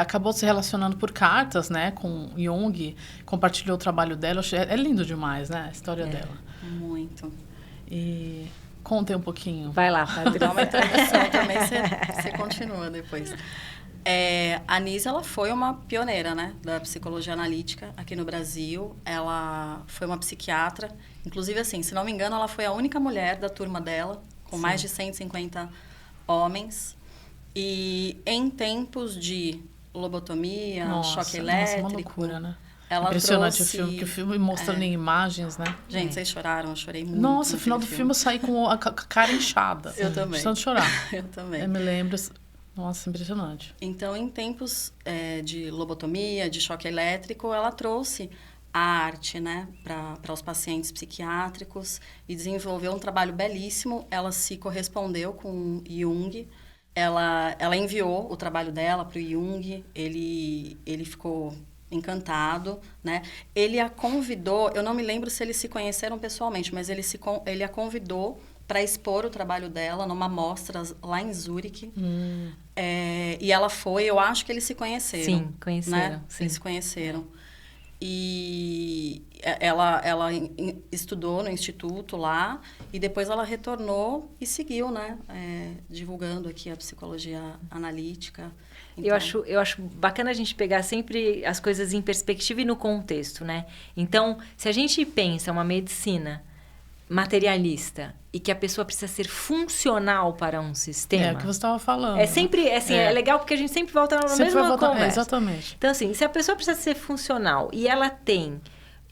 acabou se relacionando por cartas, né? Com Jung, compartilhou o trabalho dela. É lindo demais, né? A história dela. Muito. E contem um pouquinho. Vai lá, Patrícia. Dá uma introdução também, você continua depois. A Nise, ela foi uma pioneira, né, da psicologia analítica aqui no Brasil. Ela foi uma psiquiatra. Inclusive, assim, se não me engano, ela foi a única mulher da turma dela, com mais de 150 homens. E em tempos de lobotomia, choque elétrico... Nossa, uma loucura, né? Ela impressionante trouxe... o filme, que o filme mostrando em imagens, né? Gente, vocês choraram, eu chorei muito. Nossa, no final do filme eu saí com a cara inchada. Eu também. Precisando chorar. Eu também. Eu me lembro... Nossa, impressionante. Então, em tempos de lobotomia, de choque elétrico, ela trouxe a arte, né, para os pacientes psiquiátricos e desenvolveu um trabalho belíssimo. Ela se correspondeu com Jung. Ela enviou o trabalho dela para o Jung. Ele ficou encantado, né? Ele a convidou, eu não me lembro se eles se conheceram pessoalmente, mas ele a convidou para expor o trabalho dela numa mostra lá em Zurique. E ela foi, eu acho que eles se conheceram. Sim, conheceram. Né? Sim. Eles se conheceram. E ela estudou no instituto lá e depois ela retornou e seguiu, né? Divulgando aqui a psicologia analítica. Então... Eu acho bacana a gente pegar sempre as coisas em perspectiva e no contexto, né? Então, se a gente pensa uma medicina materialista e que a pessoa precisa ser funcional para um sistema... É o que você estava falando. É sempre, assim, é legal porque a gente sempre volta na mesma conversa. Exatamente. Então, assim, se a pessoa precisa ser funcional e ela tem...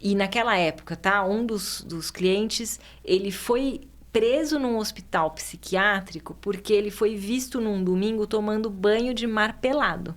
E naquela época, tá? Um dos clientes, ele foi preso num hospital psiquiátrico porque ele foi visto num domingo tomando banho de mar pelado.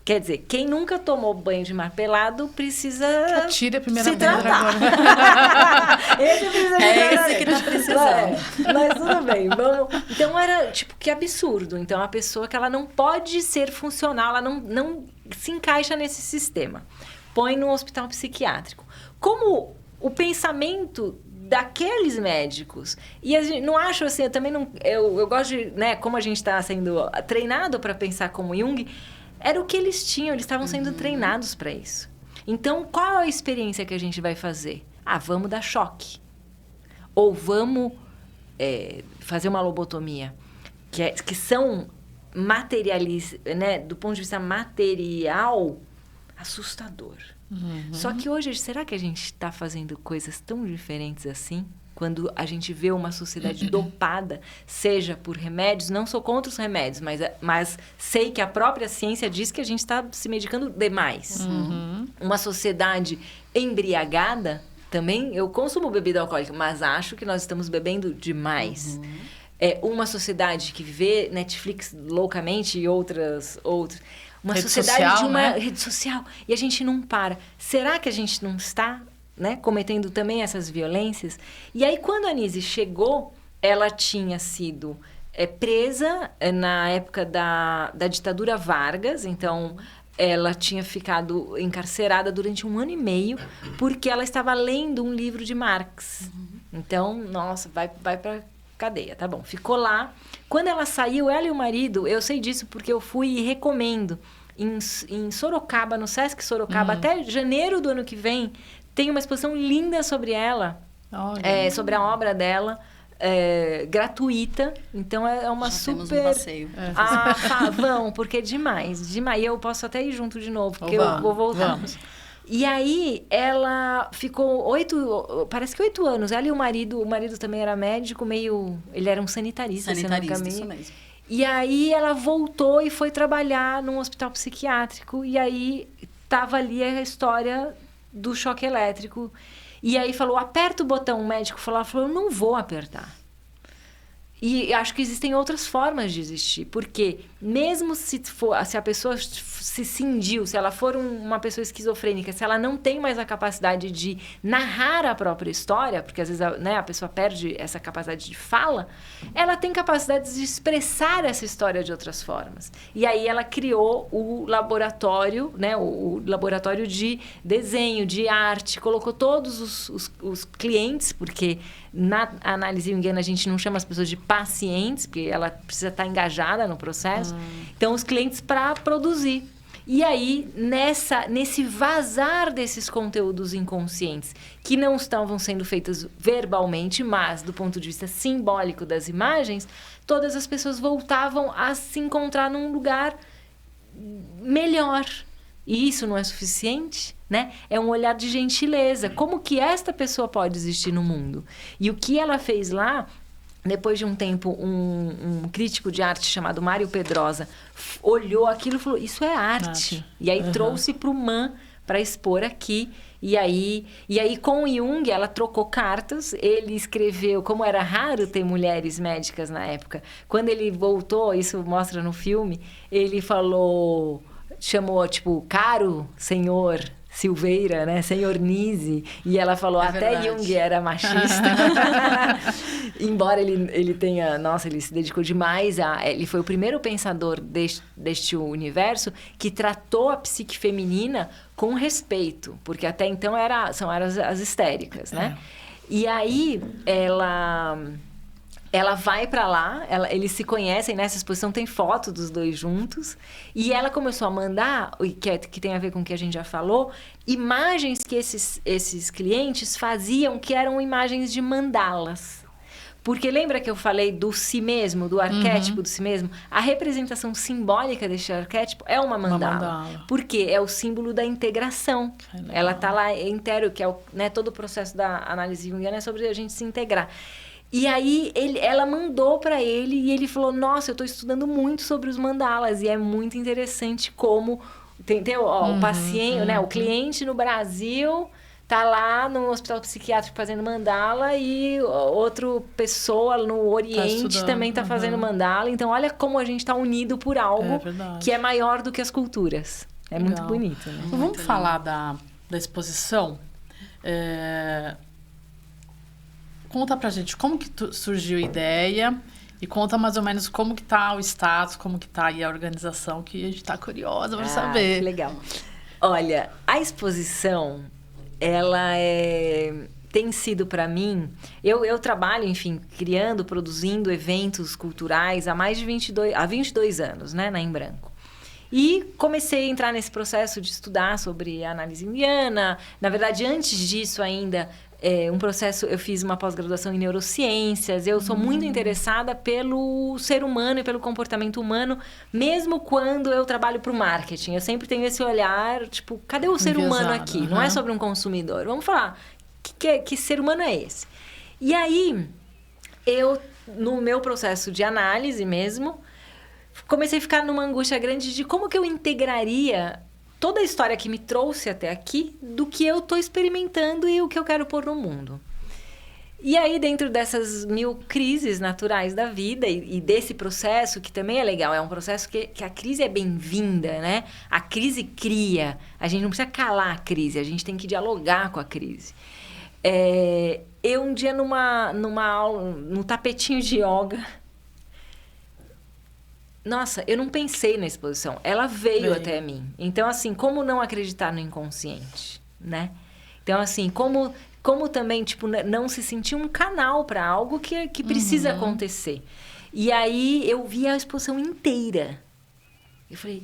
Quer dizer, quem nunca tomou banho de mar pelado precisa atire a primeira se pedra tratar. agora. Esse que tá precisando. Mas tudo bem, vamos... Então era, tipo, que absurdo. Então, a pessoa que ela não pode ser funcional, ela não se encaixa nesse sistema. Põe no hospital psiquiátrico. Como o pensamento daqueles médicos, e a gente, não acho assim, eu também não... Eu gosto de, né, como a gente está sendo treinado para pensar como Jung... Era o que eles tinham, eles estavam sendo treinados para isso. Então, qual é a experiência que a gente vai fazer? Vamos dar choque. Ou vamos fazer uma lobotomia. Que são materialistas, né? Do ponto de vista material, assustador. Só que hoje, será que a gente está fazendo coisas tão diferentes assim? Quando a gente vê uma sociedade dopada, seja por remédios, não sou contra os remédios, mas sei que a própria ciência diz que a gente está se medicando demais. Uma sociedade embriagada, também, eu consumo bebida alcoólica, mas acho que nós estamos bebendo demais. Uma sociedade que vê Netflix loucamente e outras uma rede sociedade social, de uma né? rede social, e a gente não para. Será que a gente não está... Né, cometendo também essas violências. E aí, quando a Nise chegou ela tinha sido presa na época da ditadura Vargas, então ela tinha ficado encarcerada durante 1 ano e meio porque ela estava lendo um livro de Marx. Então, nossa, vai para cadeia, tá bom. Ficou lá. Quando ela saiu, ela e o marido, eu sei disso porque eu fui e recomendo, em Sorocaba, no Sesc Sorocaba, até janeiro do ano que vem, tem uma exposição linda sobre ela, sobre a obra dela, gratuita. Então, é uma Já super... temos um passeio. Vão, porque é demais. E eu posso até ir junto de novo, porque Vamos, eu vou voltar. vamos. E aí, ela ficou 8 anos. Ela e o marido também era médico, ele era um sanitarista. Sanitarista, isso mesmo. E aí, ela voltou e foi trabalhar num hospital psiquiátrico. E aí, tava ali a história do choque elétrico. E aí, falou, aperta o botão. O médico falou, eu não vou apertar. E acho que existem outras formas de existir. Porque mesmo se a pessoa se cindiu, se ela for uma pessoa esquizofrênica, se ela não tem mais a capacidade de narrar a própria história, porque às vezes a pessoa perde essa capacidade de fala, ela tem capacidade de expressar essa história de outras formas. E aí ela criou o laboratório, né, o laboratório de desenho, de arte, colocou todos os clientes, porque na análise junguiana a gente não chama as pessoas de pacientes, porque ela precisa estar engajada no processo. Então, os clientes para produzir. E aí, nesse vazar desses conteúdos inconscientes, que não estavam sendo feitos verbalmente, mas do ponto de vista simbólico das imagens, todas as pessoas voltavam a se encontrar num lugar melhor. E isso não é suficiente, né? É um olhar de gentileza. Como que esta pessoa pode existir no mundo? E o que ela fez lá, depois de um tempo, um crítico de arte chamado Mário Pedrosa olhou aquilo e falou, isso é arte. E aí trouxe para o MAN para expor aqui. E aí com o Jung, ela trocou cartas, ele escreveu, como era raro ter mulheres médicas na época. Quando ele voltou, isso mostra no filme, ele chamou, tipo, caro senhor Silveira, né? Senhor Nise. E ela falou, até verdade. Jung era machista. Embora ele tenha... Nossa, ele se dedicou demais ele foi o primeiro pensador deste universo que tratou a psique feminina com respeito. Porque até então são as histéricas, né? E aí, ela vai para lá, eles se conhecem, nessa exposição tem foto dos dois juntos, e ela começou a mandar, que tem a ver com o que a gente já falou, imagens que esses clientes faziam, que eram imagens de mandalas. Porque lembra que eu falei do si mesmo, do arquétipo do si mesmo? A representação simbólica deste arquétipo é uma mandala. Porque é o símbolo da integração. Ela está lá inteiro, que é todo o processo da análise junguiana, é sobre a gente se integrar. E aí, ela mandou para ele e ele falou, nossa, eu estou estudando muito sobre os mandalas. E é muito interessante como... Entendeu? O paciente, né? O cliente no Brasil tá lá no hospital psiquiátrico fazendo mandala e outra pessoa no Oriente também está fazendo mandala. Então, olha como a gente está unido por algo que é maior do que as culturas. É muito bonito, né? Então, vamos falar da exposição. Conta pra gente como que surgiu a ideia e conta mais ou menos como que tá o status, como que tá aí a organização, que a gente tá curiosa para saber. Que legal. Olha, a exposição, ela tem sido para mim... Eu trabalho, enfim, produzindo eventos culturais há 22 anos, né, na Em Branco. E comecei a entrar nesse processo de estudar sobre a análise junguiana. Na verdade, antes disso ainda... eu fiz uma pós-graduação em neurociências, eu sou muito interessada pelo ser humano e pelo comportamento humano, mesmo quando eu trabalho para o marketing. Eu sempre tenho esse olhar, tipo, cadê o ser humano aqui? Não é sobre um consumidor. Vamos falar, que ser humano é esse? E aí, no meu processo de análise mesmo, comecei a ficar numa angústia grande de como que eu integraria toda a história que me trouxe até aqui, do que eu estou experimentando e o que eu quero pôr no mundo. E aí, dentro dessas 1000 crises naturais da vida e desse processo, que também é legal, é um processo que a crise é bem-vinda, né? A crise cria, a gente não precisa calar a crise, a gente tem que dialogar com a crise. eu um dia numa aula, no tapetinho de yoga... Nossa, eu não pensei na exposição. Ela veio até mim. Então, assim, como não acreditar no inconsciente, né? Então, assim, como também, tipo, não se sentir um canal para algo que precisa acontecer. E aí, eu vi a exposição inteira. Eu falei,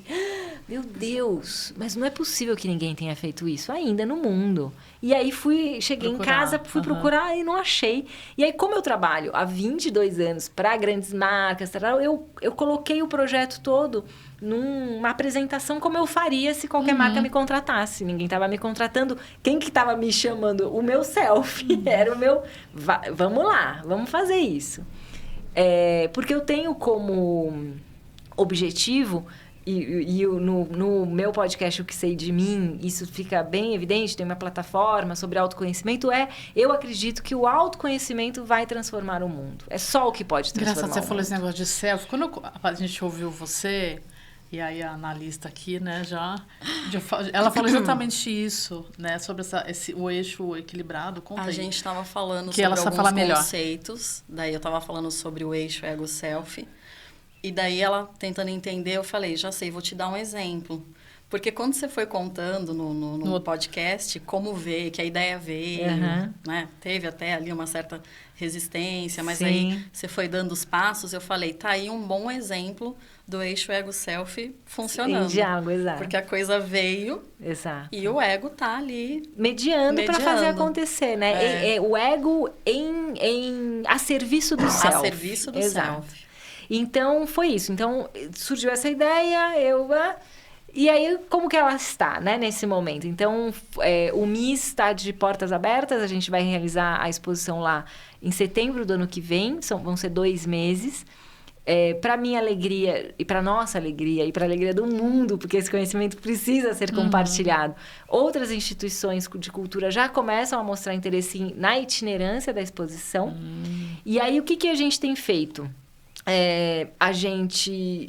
meu Deus, mas não é possível que ninguém tenha feito isso ainda no mundo. E aí cheguei em casa, fui procurar e não achei. E aí, como eu trabalho há 22 anos para grandes marcas, eu coloquei o projeto todo numa apresentação como eu faria se qualquer marca me contratasse. Ninguém estava me contratando. Quem que estava me chamando? O meu selfie. Era o meu... Vamos lá, vamos fazer isso. Porque eu tenho como objetivo... E no meu podcast, O Que Sei de Mim, isso fica bem evidente, tem uma plataforma sobre autoconhecimento, eu acredito que o autoconhecimento vai transformar o mundo. É só o que pode transformar o mundo. Você falou esse negócio de selfie. Quando a gente ouviu você, e aí a analista aqui, né, ela falou exatamente isso, né, sobre o eixo equilibrado. A gente estava falando que sobre alguns conceitos, daí eu estava falando sobre o eixo ego-self. E daí ela tentando entender, eu falei, já sei, vou te dar um exemplo. Porque quando você foi contando no podcast como veio, que a ideia veio, né? Teve até ali uma certa resistência, mas aí você foi dando os passos, eu falei, tá aí um bom exemplo do eixo ego-self funcionando. Em diálogo, exato. Porque a coisa veio e o ego tá ali mediando para fazer acontecer, né? O ego a serviço do self. A serviço do self. Então, foi isso. Então, surgiu essa ideia, e aí, como que ela está, né, nesse momento? Então, o MIS está de portas abertas, a gente vai realizar a exposição lá em setembro do ano que vem, vão ser 2 meses. Para minha alegria, e para nossa alegria, e para a alegria do mundo, porque esse conhecimento precisa ser compartilhado. Outras instituições de cultura já começam a mostrar interesse na itinerância da exposição. E aí, o que a gente tem feito?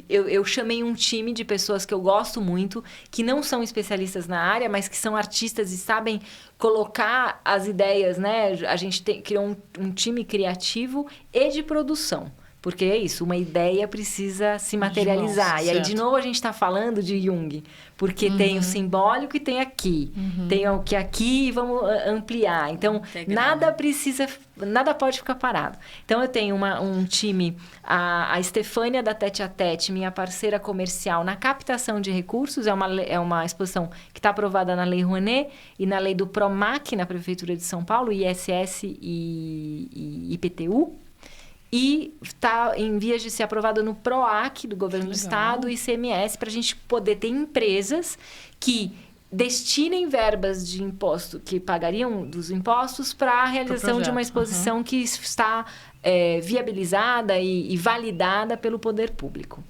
Eu chamei um time de pessoas que eu gosto muito, que não são especialistas na área, mas que são artistas e sabem colocar as ideias, né? A gente criou um time criativo e de produção. Porque é isso, uma ideia precisa se materializar. E aí, de novo, a gente está falando de Jung. Porque tem o simbólico e tem aqui. Tem o que aqui e vamos ampliar. Então, nada pode ficar parado. Então, eu tenho um time, a Estefânia da Tete a Tete, minha parceira comercial na captação de recursos. É uma exposição que está aprovada na Lei Rouanet e na lei do PROMAC, na Prefeitura de São Paulo, ISS e IPTU. E está em vias de ser aprovado no PROAC do Governo do Estado e ICMS, para a gente poder ter empresas que destinem verbas de imposto, que pagariam dos impostos, para a realização de uma exposição que está viabilizada e validada pelo poder público.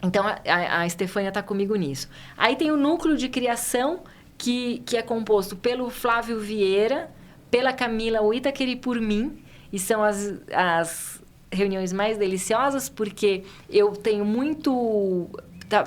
Então, a Estefânia está comigo nisso. Aí tem o núcleo de criação, que é composto pelo Flávio Vieira, pela Camila Oitaqueri, por mim, e são as reuniões mais deliciosas, porque eu tenho muito...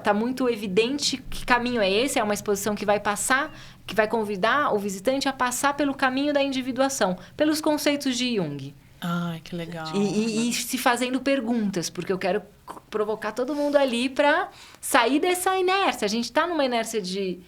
Tá muito evidente que caminho é esse. É uma exposição que vai convidar o visitante a passar pelo caminho da individuação, pelos conceitos de Jung. Ai, que legal. E se fazendo perguntas, porque eu quero provocar todo mundo ali para sair dessa inércia. A gente está numa inércia de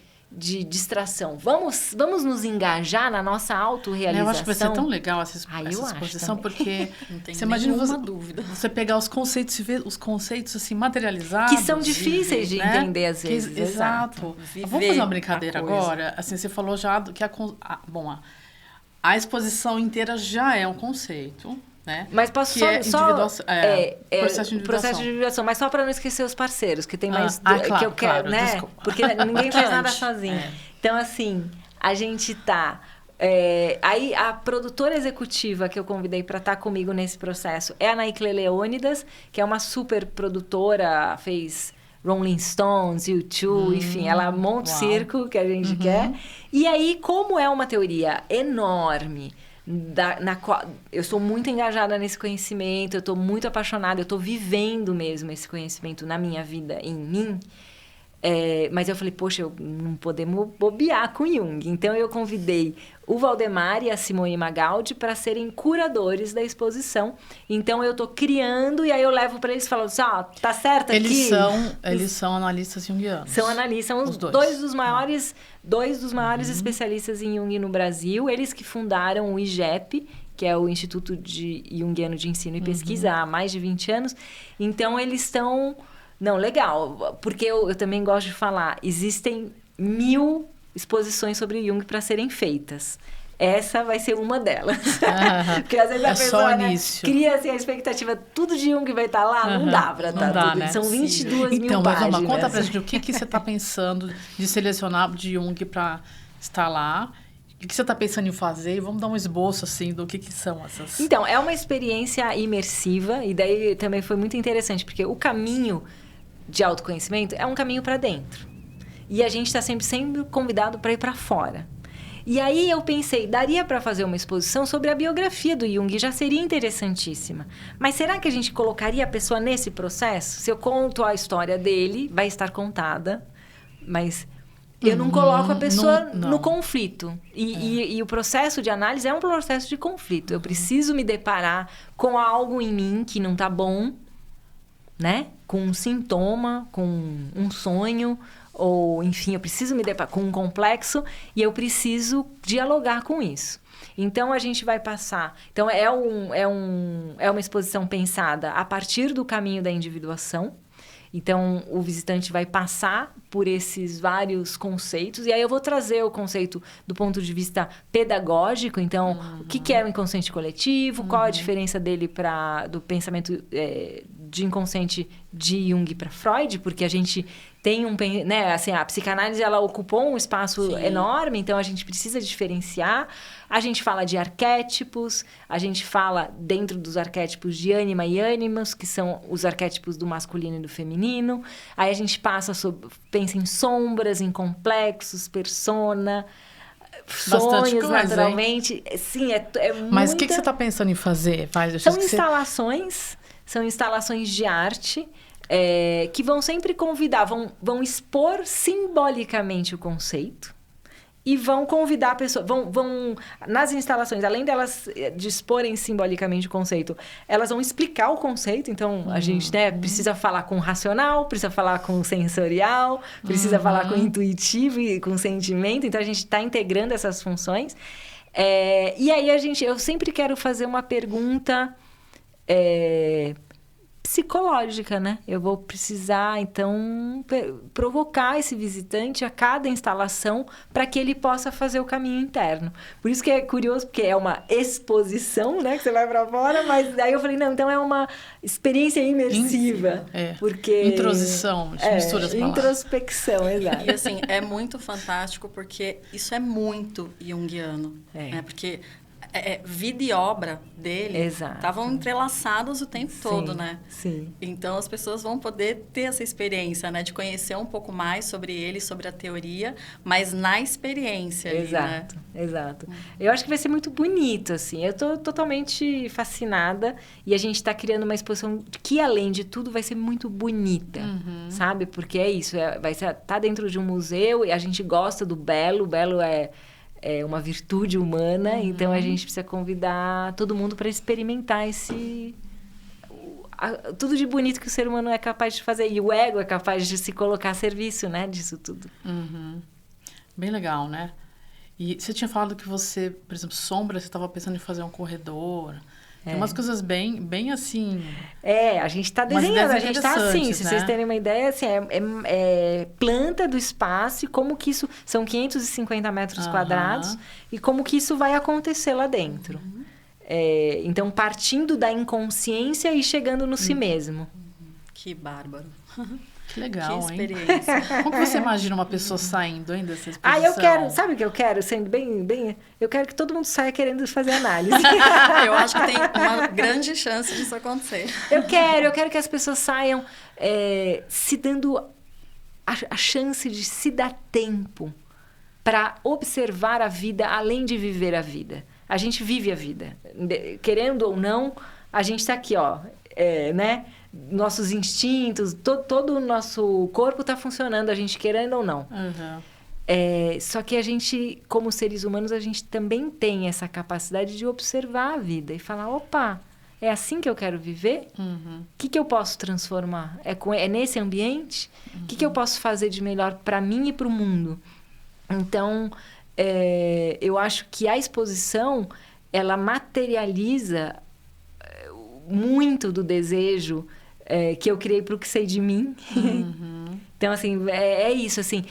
distração. Vamos nos engajar na nossa autorrealização. Eu acho que vai ser tão legal essa exposição, porque você imagina dúvida. Você pegar os conceitos e ver os conceitos assim materializados. Que são difíceis de entender às vezes. Exato. Vamos fazer uma brincadeira agora? Assim, você falou já que a exposição inteira já é um conceito. Né? Mas posso processo de individuação, mas só para não esquecer os parceiros, que tem mais claro, que eu quero, né? Desculpa. Porque ninguém faz nada sozinho. Então, assim, a gente tá... aí, a produtora executiva que eu convidei para estar comigo nesse processo é a Naicle Leônidas, que é uma super produtora, fez Rolling Stones, U2, enfim, ela monta o circo que a gente quer. E aí, como é uma teoria enorme, na qual eu sou muito engajada nesse conhecimento, eu estou muito apaixonada, eu estou vivendo mesmo esse conhecimento na minha vida, em mim, Mas eu falei, poxa, não podemos bobear com Jung. Então, eu convidei o Valdemar e a Simone Magaldi para serem curadores da exposição. Então, eu estou criando e aí eu levo para eles falando assim, tá certo aqui? Eles são analistas junguianos. São analistas, são os dois dos maiores especialistas em Jung no Brasil. Eles que fundaram o IGEP, que é o Instituto Junguiano de Ensino e Pesquisa, há mais de 20 anos. Então, eles estão... Não, legal, porque eu também gosto de falar, existem 1000 exposições sobre Jung para serem feitas. Essa vai ser uma delas. Porque às vezes a pessoa cria assim, a expectativa, tudo de Jung vai estar lá, não dá para estar tudo. Né? São 22 mil páginas. Então, conta pra gente o que você está pensando de selecionar de Jung para estar lá. O que você está pensando em fazer? Vamos dar um esboço, assim, do que são essas... Então, é uma experiência imersiva, e daí também foi muito interessante, porque o caminho de autoconhecimento é um caminho para dentro. E a gente está sempre sendo convidado para ir para fora. E aí eu pensei, daria para fazer uma exposição sobre a biografia do Jung, já seria interessantíssima. Mas será que a gente colocaria a pessoa nesse processo? Se eu conto a história dele, vai estar contada, mas... Eu não coloco a pessoa no conflito. E o processo de análise é um processo de conflito. Eu preciso me deparar com algo em mim que não está bom, né? Com um sintoma, com um sonho, ou, enfim, eu preciso me deparar com um complexo e eu preciso dialogar com isso. Então, a gente vai passar... Então, é uma exposição pensada a partir do caminho da individuação. Então, o visitante vai passar por esses vários conceitos. E aí eu vou trazer o conceito do ponto de vista pedagógico. Então, o que é o inconsciente coletivo? Qual a diferença dele do pensamento de inconsciente de Jung para Freud? Porque a gente tem né, assim, a psicanálise ela ocupou um espaço enorme. Então, a gente precisa diferenciar. A gente fala de arquétipos, a gente fala dentro dos arquétipos de ânima e ânimos, que são os arquétipos do masculino e do feminino. Aí a gente pensa em sombras, em complexos, persona, sonhos, coisa, naturalmente. Hein? Sim, Mas o que você está pensando em fazer? São instalações de arte que vão sempre convidar, vão expor simbolicamente o conceito. E vão convidar a pessoa... Vão nas instalações, além delas disporem simbolicamente o conceito, elas vão explicar o conceito. Então, a gente precisa falar com o racional, precisa falar com o sensorial, precisa falar com o intuitivo e com o sentimento. Então, a gente está integrando essas funções. E aí, eu sempre quero fazer uma pergunta... psicológica, né? Eu vou precisar, então, provocar esse visitante a cada instalação para que ele possa fazer o caminho interno. Por isso que é curioso, porque é uma exposição, né? Que você vai para fora, mas daí eu falei, não, então é uma experiência imersiva. Porque... Introsição, mistura as palavras. Introspecção, exato. E assim, é muito fantástico porque isso é muito junguiano. Né? Porque... vida e obra dele estavam entrelaçados o tempo todo, né? Sim. Então, as pessoas vão poder ter essa experiência, né? De conhecer um pouco mais sobre ele, sobre a teoria, mas na experiência. Exato, ali, né? Exato. Eu acho que vai ser muito bonito, assim. Eu estou totalmente fascinada e a gente está criando uma exposição que, além de tudo, vai ser muito bonita, sabe? Porque é isso, tá dentro de um museu e a gente gosta do belo. O belo é uma virtude humana, então a gente precisa convidar todo mundo para experimentar tudo de bonito que o ser humano é capaz de fazer. E o ego é capaz de se colocar a serviço, né, disso tudo. Bem legal, né? E você tinha falado que você, por exemplo, sombra, você estava pensando em fazer um corredor... Tem umas coisas bem assim... a gente está desenhando, a gente está assim, né? Se vocês terem uma ideia, assim, planta do espaço e como que isso... São 550 metros quadrados e como que isso vai acontecer lá dentro. Então, partindo da inconsciência e chegando no si mesmo. Que bárbaro. Que legal, que experiência. Hein? Como você imagina uma pessoa saindo ainda dessa exposição? Eu quero... Sabe o que eu quero? Sendo bem... Eu quero que todo mundo saia querendo fazer análise. Eu acho que tem uma grande chance disso acontecer. Eu quero que as pessoas saiam se dando a chance de se dar tempo para observar a vida além de viver a vida. A gente vive a vida. Querendo ou não, a gente está aqui, ó, né? nossos instintos, todo o nosso corpo está funcionando, a gente querendo ou não. Só que a gente, como seres humanos, a gente também tem essa capacidade de observar a vida e falar, opa, é assim que eu quero viver? O que eu posso transformar? É nesse ambiente? O que eu posso fazer de melhor para mim e para o mundo? Então, eu acho que a exposição, ela materializa muito do desejo que eu criei para o que sei de mim. Então, assim, é isso, assim.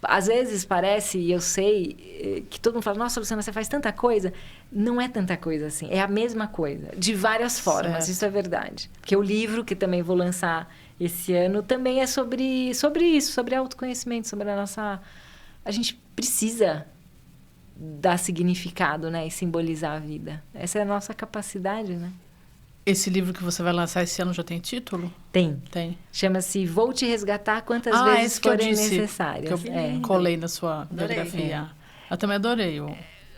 Às vezes parece, e eu sei, que todo mundo fala, nossa, Luciana, você faz tanta coisa. Não é tanta coisa assim, é a mesma coisa, de várias formas, isso é verdade. Porque o livro, que também vou lançar esse ano, também é sobre isso, sobre autoconhecimento, sobre a nossa... A gente precisa dar significado, né, e simbolizar a vida. Essa é a nossa capacidade, né? Esse livro que você vai lançar esse ano já tem título? Tem. Chama-se Vou Te Resgatar Quantas Vezes Forem Necessárias. Que eu colei na sua biografia. Eu também adorei o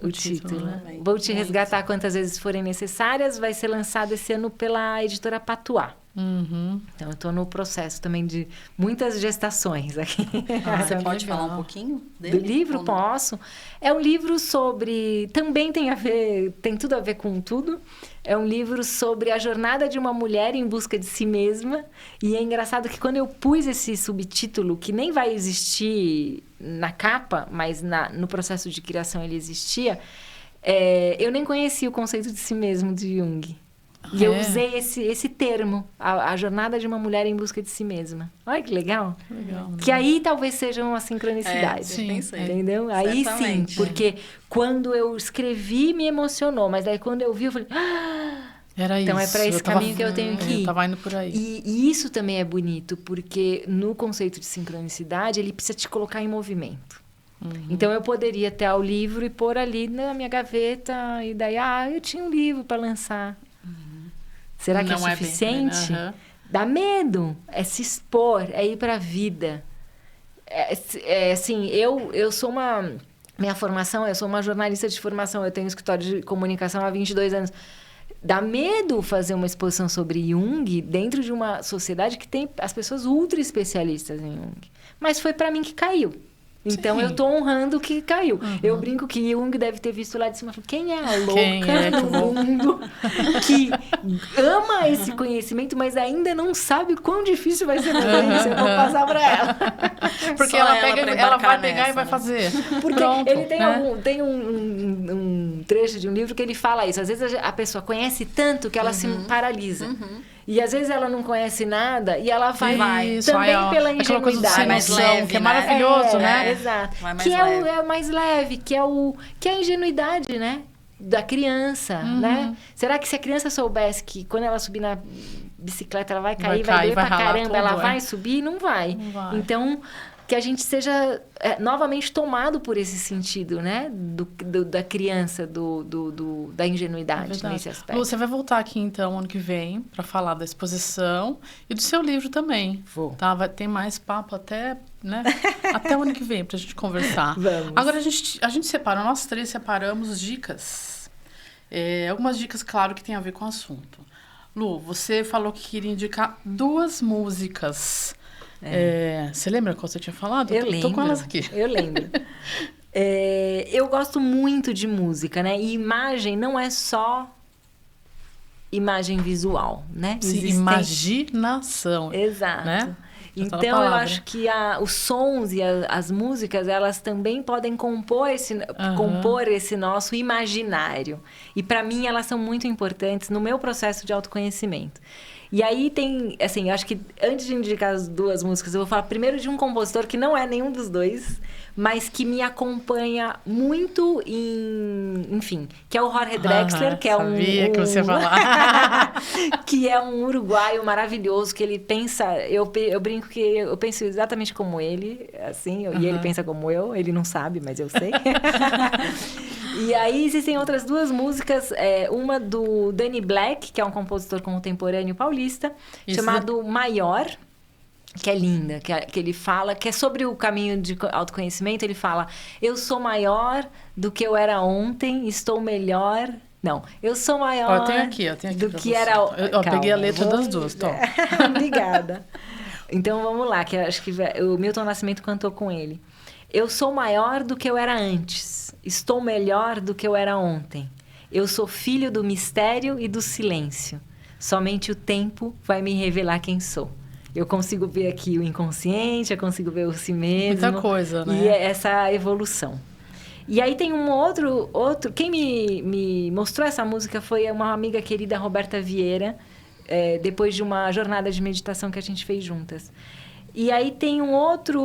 título. Né? Vou Te Resgatar Quantas Vezes Forem Necessárias. Vai ser lançado esse ano pela editora Patuá. Então, eu estou no processo também de muitas gestações aqui. Você pode falar um pouquinho dele? Do livro? Posso. É um livro sobre... Também tem tudo a ver com tudo. É um livro sobre a jornada de uma mulher em busca de si mesma. E é engraçado que quando eu pus esse subtítulo, que nem vai existir na capa, mas no processo de criação ele existia, eu nem conhecia o conceito de si mesmo de Jung. E eu usei esse termo, a jornada de uma mulher em busca de si mesma. Olha que legal. Que aí talvez seja uma sincronicidade. Sim, entendeu? Aí sim, porque quando eu escrevi me emocionou, mas daí quando eu vi eu falei, era então isso. É para esse caminho que eu tenho que ir. Eu tava indo por aí. E isso também é bonito, porque no conceito de sincronicidade, ele precisa te colocar em movimento. Então, eu poderia ter o livro e pôr ali na minha gaveta, e daí, eu tinha um livro para lançar. Será que é suficiente? Dá medo. É se expor, é ir para a vida. Assim, eu sou uma... Minha formação, eu sou uma jornalista de formação. Eu tenho um escritório de comunicação há 22 anos. Dá medo fazer uma exposição sobre Jung dentro de uma sociedade que tem as pessoas ultra especialistas em Jung. Mas foi para mim que caiu. Então, eu estou honrando o que caiu. Eu brinco que Jung deve ter visto lá de cima. Quem é a louca no mundo que ama esse conhecimento, mas ainda não sabe quão difícil vai ser fazer isso? Eu vou passar para ela. Porque ela vai pegar e vai fazer. Porque pronto, ele tem um trecho de um livro que ele fala isso. Às vezes a pessoa conhece tanto que ela se paralisa. E às vezes ela não conhece nada e ela vai também pela ingenuidade. Mais leve, que é maravilhoso, né? Exato. Que é mais leve, que é a ingenuidade, né? Da criança, né? Será que se a criança soubesse que quando ela subir na bicicleta ela vai cair, vai doer pra caramba, ela vai subir? Não vai. Então, que a gente seja novamente tomado por esse sentido, né? Da criança, da ingenuidade nesse aspecto. Lu, você vai voltar aqui, então, ano que vem, para falar da exposição e do seu livro também. Vou. Tá? Tem mais papo até, né? Até o ano que vem, pra gente conversar. Vamos. Agora, a gente separou, nós três separamos dicas. Algumas dicas, claro, que tem a ver com o assunto. Lu, você falou que queria indicar 2 músicas. Você lembra qual você tinha falado? Eu lembro. Tô com elas aqui. Eu lembro. Eu gosto muito de música, né? E imagem não é só imagem visual, né? Sim, imaginação. Exato. Né? Então, eu acho que os sons e as músicas, elas também podem compor esse nosso imaginário. E, para mim, elas são muito importantes no meu processo de autoconhecimento. E aí tem, assim, eu acho que antes de indicar as 2 músicas, eu vou falar primeiro de um compositor que não é nenhum dos dois, mas que me acompanha muito enfim, que é o Jorge Drexler, que é sabia que você ia falar. que é um uruguaio maravilhoso, que ele pensa, eu brinco que eu penso exatamente como ele, assim, e ele pensa como eu, ele não sabe, mas eu sei. E aí existem outras 2 músicas, uma do Danny Black, que é um compositor contemporâneo paulista, chamado Maior, que é linda, que ele fala, que é sobre o caminho de autoconhecimento. Ele fala: eu sou maior do que eu era ontem, estou melhor Não, eu sou maior. Ó, eu tenho aqui do pra que você. era. Eu peguei a letra das duas, tô. Obrigada. Então vamos lá, que eu acho que o Milton Nascimento cantou com ele. Eu sou maior do que eu era antes. Estou melhor do que eu era ontem. Eu sou filho do mistério e do silêncio. Somente o tempo vai me revelar quem sou. Eu consigo ver aqui o inconsciente, eu consigo ver o si mesmo. Muita coisa, né? E essa evolução. E aí tem um outro... Quem me mostrou essa música foi uma amiga querida, Roberta Vieira, depois de uma jornada de meditação que a gente fez juntas. E aí tem outra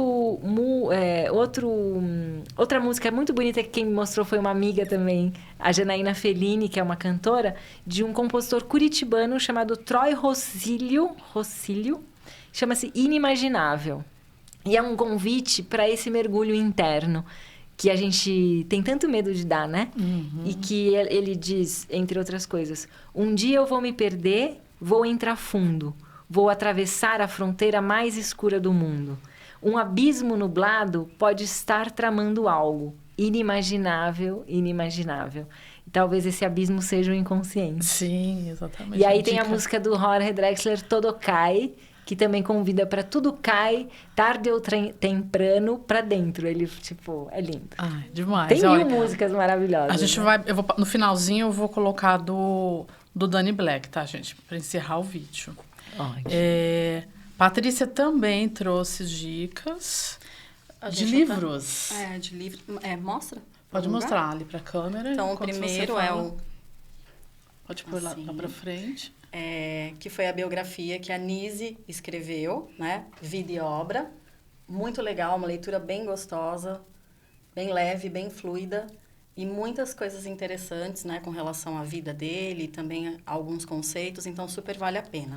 música muito bonita que quem me mostrou foi uma amiga também, a Janaína Fellini, que é uma cantora, de um compositor curitibano chamado Troy Rossílio, chama-se Inimaginável. E é um convite para esse mergulho interno, que a gente tem tanto medo de dar, né? Uhum. E que ele diz, entre outras coisas, um dia eu vou me perder, vou entrar fundo, vou atravessar a fronteira mais escura do mundo. Um abismo nublado pode estar tramando algo inimaginável, inimaginável. E talvez esse abismo seja o inconsciente. Sim, exatamente. E aí tem a música do Jorge Drexler, Todo Cai, que também convida para tudo cai, tarde ou temprano, para dentro. Ele, tipo, é lindo. Ai, demais. Tem Olha, 1000 músicas maravilhosas. A gente vai... no finalzinho eu vou colocar do Danny Black, tá, gente? Para encerrar o vídeo. Ótimo. Patrícia também trouxe dicas de livros. De livro. Mostra? Pode mostrar ali para a câmera. Então, o primeiro é o... Pode pôr lá para frente. Que foi a biografia que a Nise escreveu, né? Vida e Obra. Muito legal, uma leitura bem gostosa, bem leve, bem fluida. E muitas coisas interessantes, né? Com relação à vida dele, também alguns conceitos. Então, super vale a pena.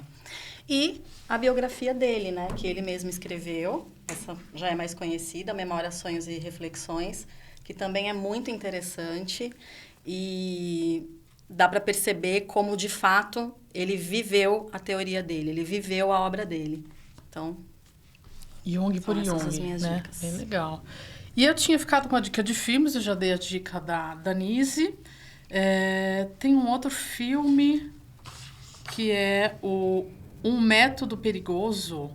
E a biografia dele, né? Que ele mesmo escreveu. Essa já é mais conhecida, Memórias, Sonhos e Reflexões. Que também é muito interessante. E dá para perceber como, de fato, ele viveu a teoria dele. Ele viveu a obra dele. Então, Jung por Jung, as minhas né? dicas. Bem legal. E eu tinha ficado com a dica de filmes, eu já dei a dica da Nise. Tem um outro filme que é Um Método Perigoso.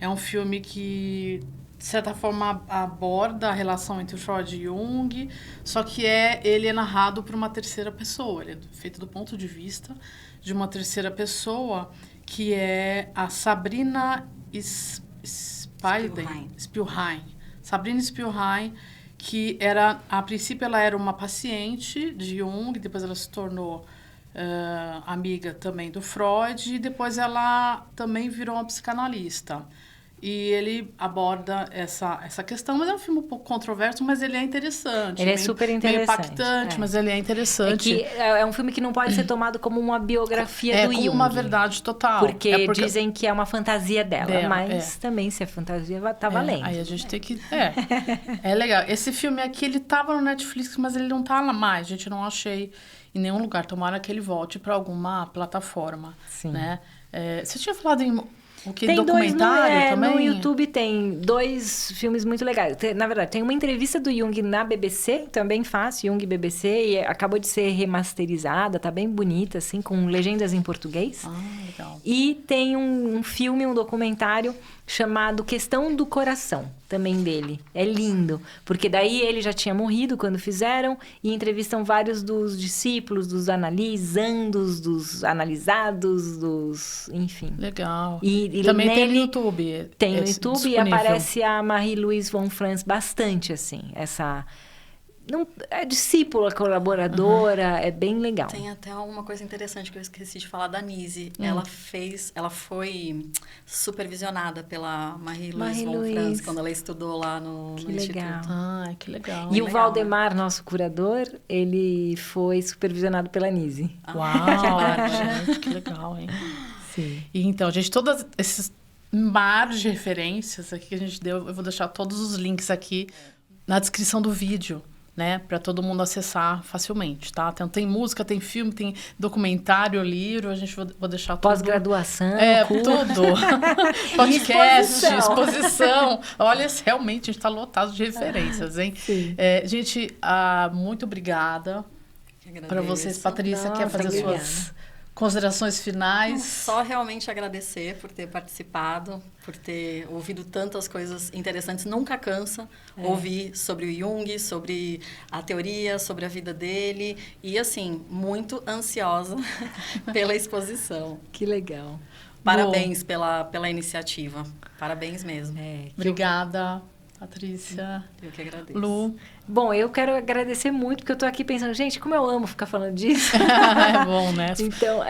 É um filme que, de certa forma, aborda a relação entre Freud e Jung, só que ele é narrado por uma terceira pessoa. Ele é feito do ponto de vista de uma terceira pessoa, que é a Sabrina Spielrein. Sabrina Spielrein, que a princípio ela era uma paciente de Jung, depois ela se tornou amiga também do Freud, e depois ela também virou uma psicanalista. E ele aborda essa questão, mas é um filme um pouco controverso, mas ele é interessante. Ele é super interessante. Meio impactante, mas ele é interessante. É um filme que não pode ser tomado como uma biografia do Jung. É como uma verdade total. Porque dizem que é uma fantasia dela, mas também se é fantasia, tá valendo. Aí a gente tem que... É legal. Esse filme aqui, ele tava no Netflix, mas ele não tá lá mais. A gente não achei em nenhum lugar. Tomara que ele volte para alguma plataforma. Sim. Né? Você tinha falado em... Tem documentário também? No YouTube tem 2 filmes muito legais. Na verdade, tem uma entrevista do Jung na BBC, também fácil, Jung BBC, e acabou de ser remasterizada, tá bem bonita, assim, com legendas em português. Legal. E tem um filme, um documentário chamado Questão do Coração, também dele. É lindo, porque daí ele já tinha morrido quando fizeram, e entrevistam vários dos discípulos, dos analisandos, dos analisados, enfim. Legal. E também tem no nele, YouTube. Tem no YouTube disponível. E aparece a Marie-Louise von Franz bastante, assim, é discípula, colaboradora, é bem legal. Tem até uma coisa interessante que eu esqueci de falar da Nise. Ela foi supervisionada pela Marie-Louise von Franz quando ela estudou lá no Instituto. Que legal. E o Valdemar, nosso curador, ele foi supervisionado pela Nise. Uau, gente, que legal, hein? Sim. E então, gente, todos esses mares de referências aqui que a gente deu, eu vou deixar todos os links aqui na descrição do vídeo, né? Para todo mundo acessar facilmente, tá? Então, tem música, tem filme, tem documentário, livro, a gente vou deixar tudo. Pós-graduação, tudo. Podcast, exposição. Olha, realmente, a gente está lotado de referências, hein? Sim. Gente, muito obrigada. para vocês. Patrícia, Nossa, quer fazer obrigada. suas considerações finais? Só realmente agradecer por ter participado, por ter ouvido tantas coisas interessantes. Nunca cansa ouvir sobre o Jung, sobre a teoria, sobre a vida dele. E, assim, muito ansiosa pela exposição. Que legal. Parabéns pela iniciativa. Parabéns mesmo. Obrigada, Patrícia. Eu que agradeço. Lu. Bom, eu quero agradecer muito, porque eu tô aqui pensando, gente, como eu amo ficar falando disso. É bom, né? Então,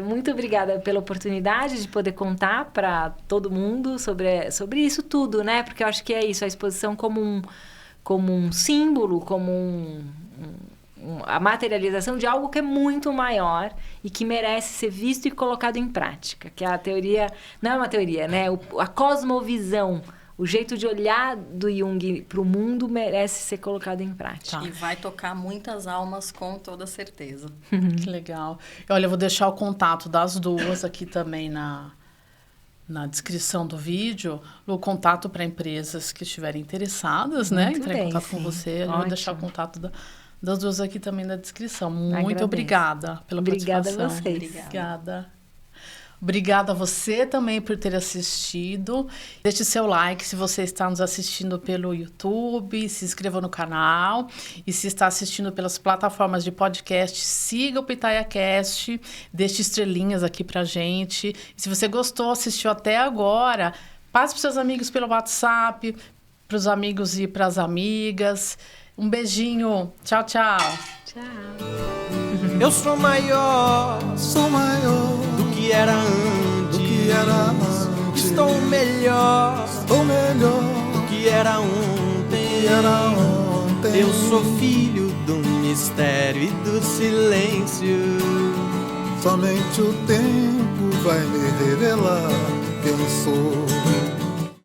muito obrigada pela oportunidade de poder contar para todo mundo sobre isso tudo, né? Porque eu acho que é isso, a exposição como um símbolo, como a materialização de algo que é muito maior e que merece ser visto e colocado em prática. Que a teoria, não é uma teoria, né? A cosmovisão, o jeito de olhar do Jung para o mundo merece ser colocado em prática. E vai tocar muitas almas com toda certeza. Que legal. Olha, eu vou deixar o contato das duas aqui também na descrição do vídeo, o contato para empresas que estiverem interessadas, né? Muito Entrar em bem, contato com sim. você. Eu vou Ótimo. deixar o contato das duas aqui também na descrição. Muito Agradeço. obrigada pela Obrigada a participação. vocês. Obrigada. Obrigada a você também por ter assistido. Deixe seu like se você está nos assistindo pelo YouTube, se inscreva no canal. E se está assistindo pelas plataformas de podcast, siga o PitayaCast, deixe estrelinhas aqui pra gente. E se você gostou, assistiu até agora, passe para seus amigos pelo WhatsApp, para os amigos e para as amigas. Um beijinho. Tchau, tchau. Tchau. Eu sou maior do que era antes. Estou melhor do que era ontem. Eu sou filho do mistério e do silêncio. Somente o tempo vai me revelar quem sou.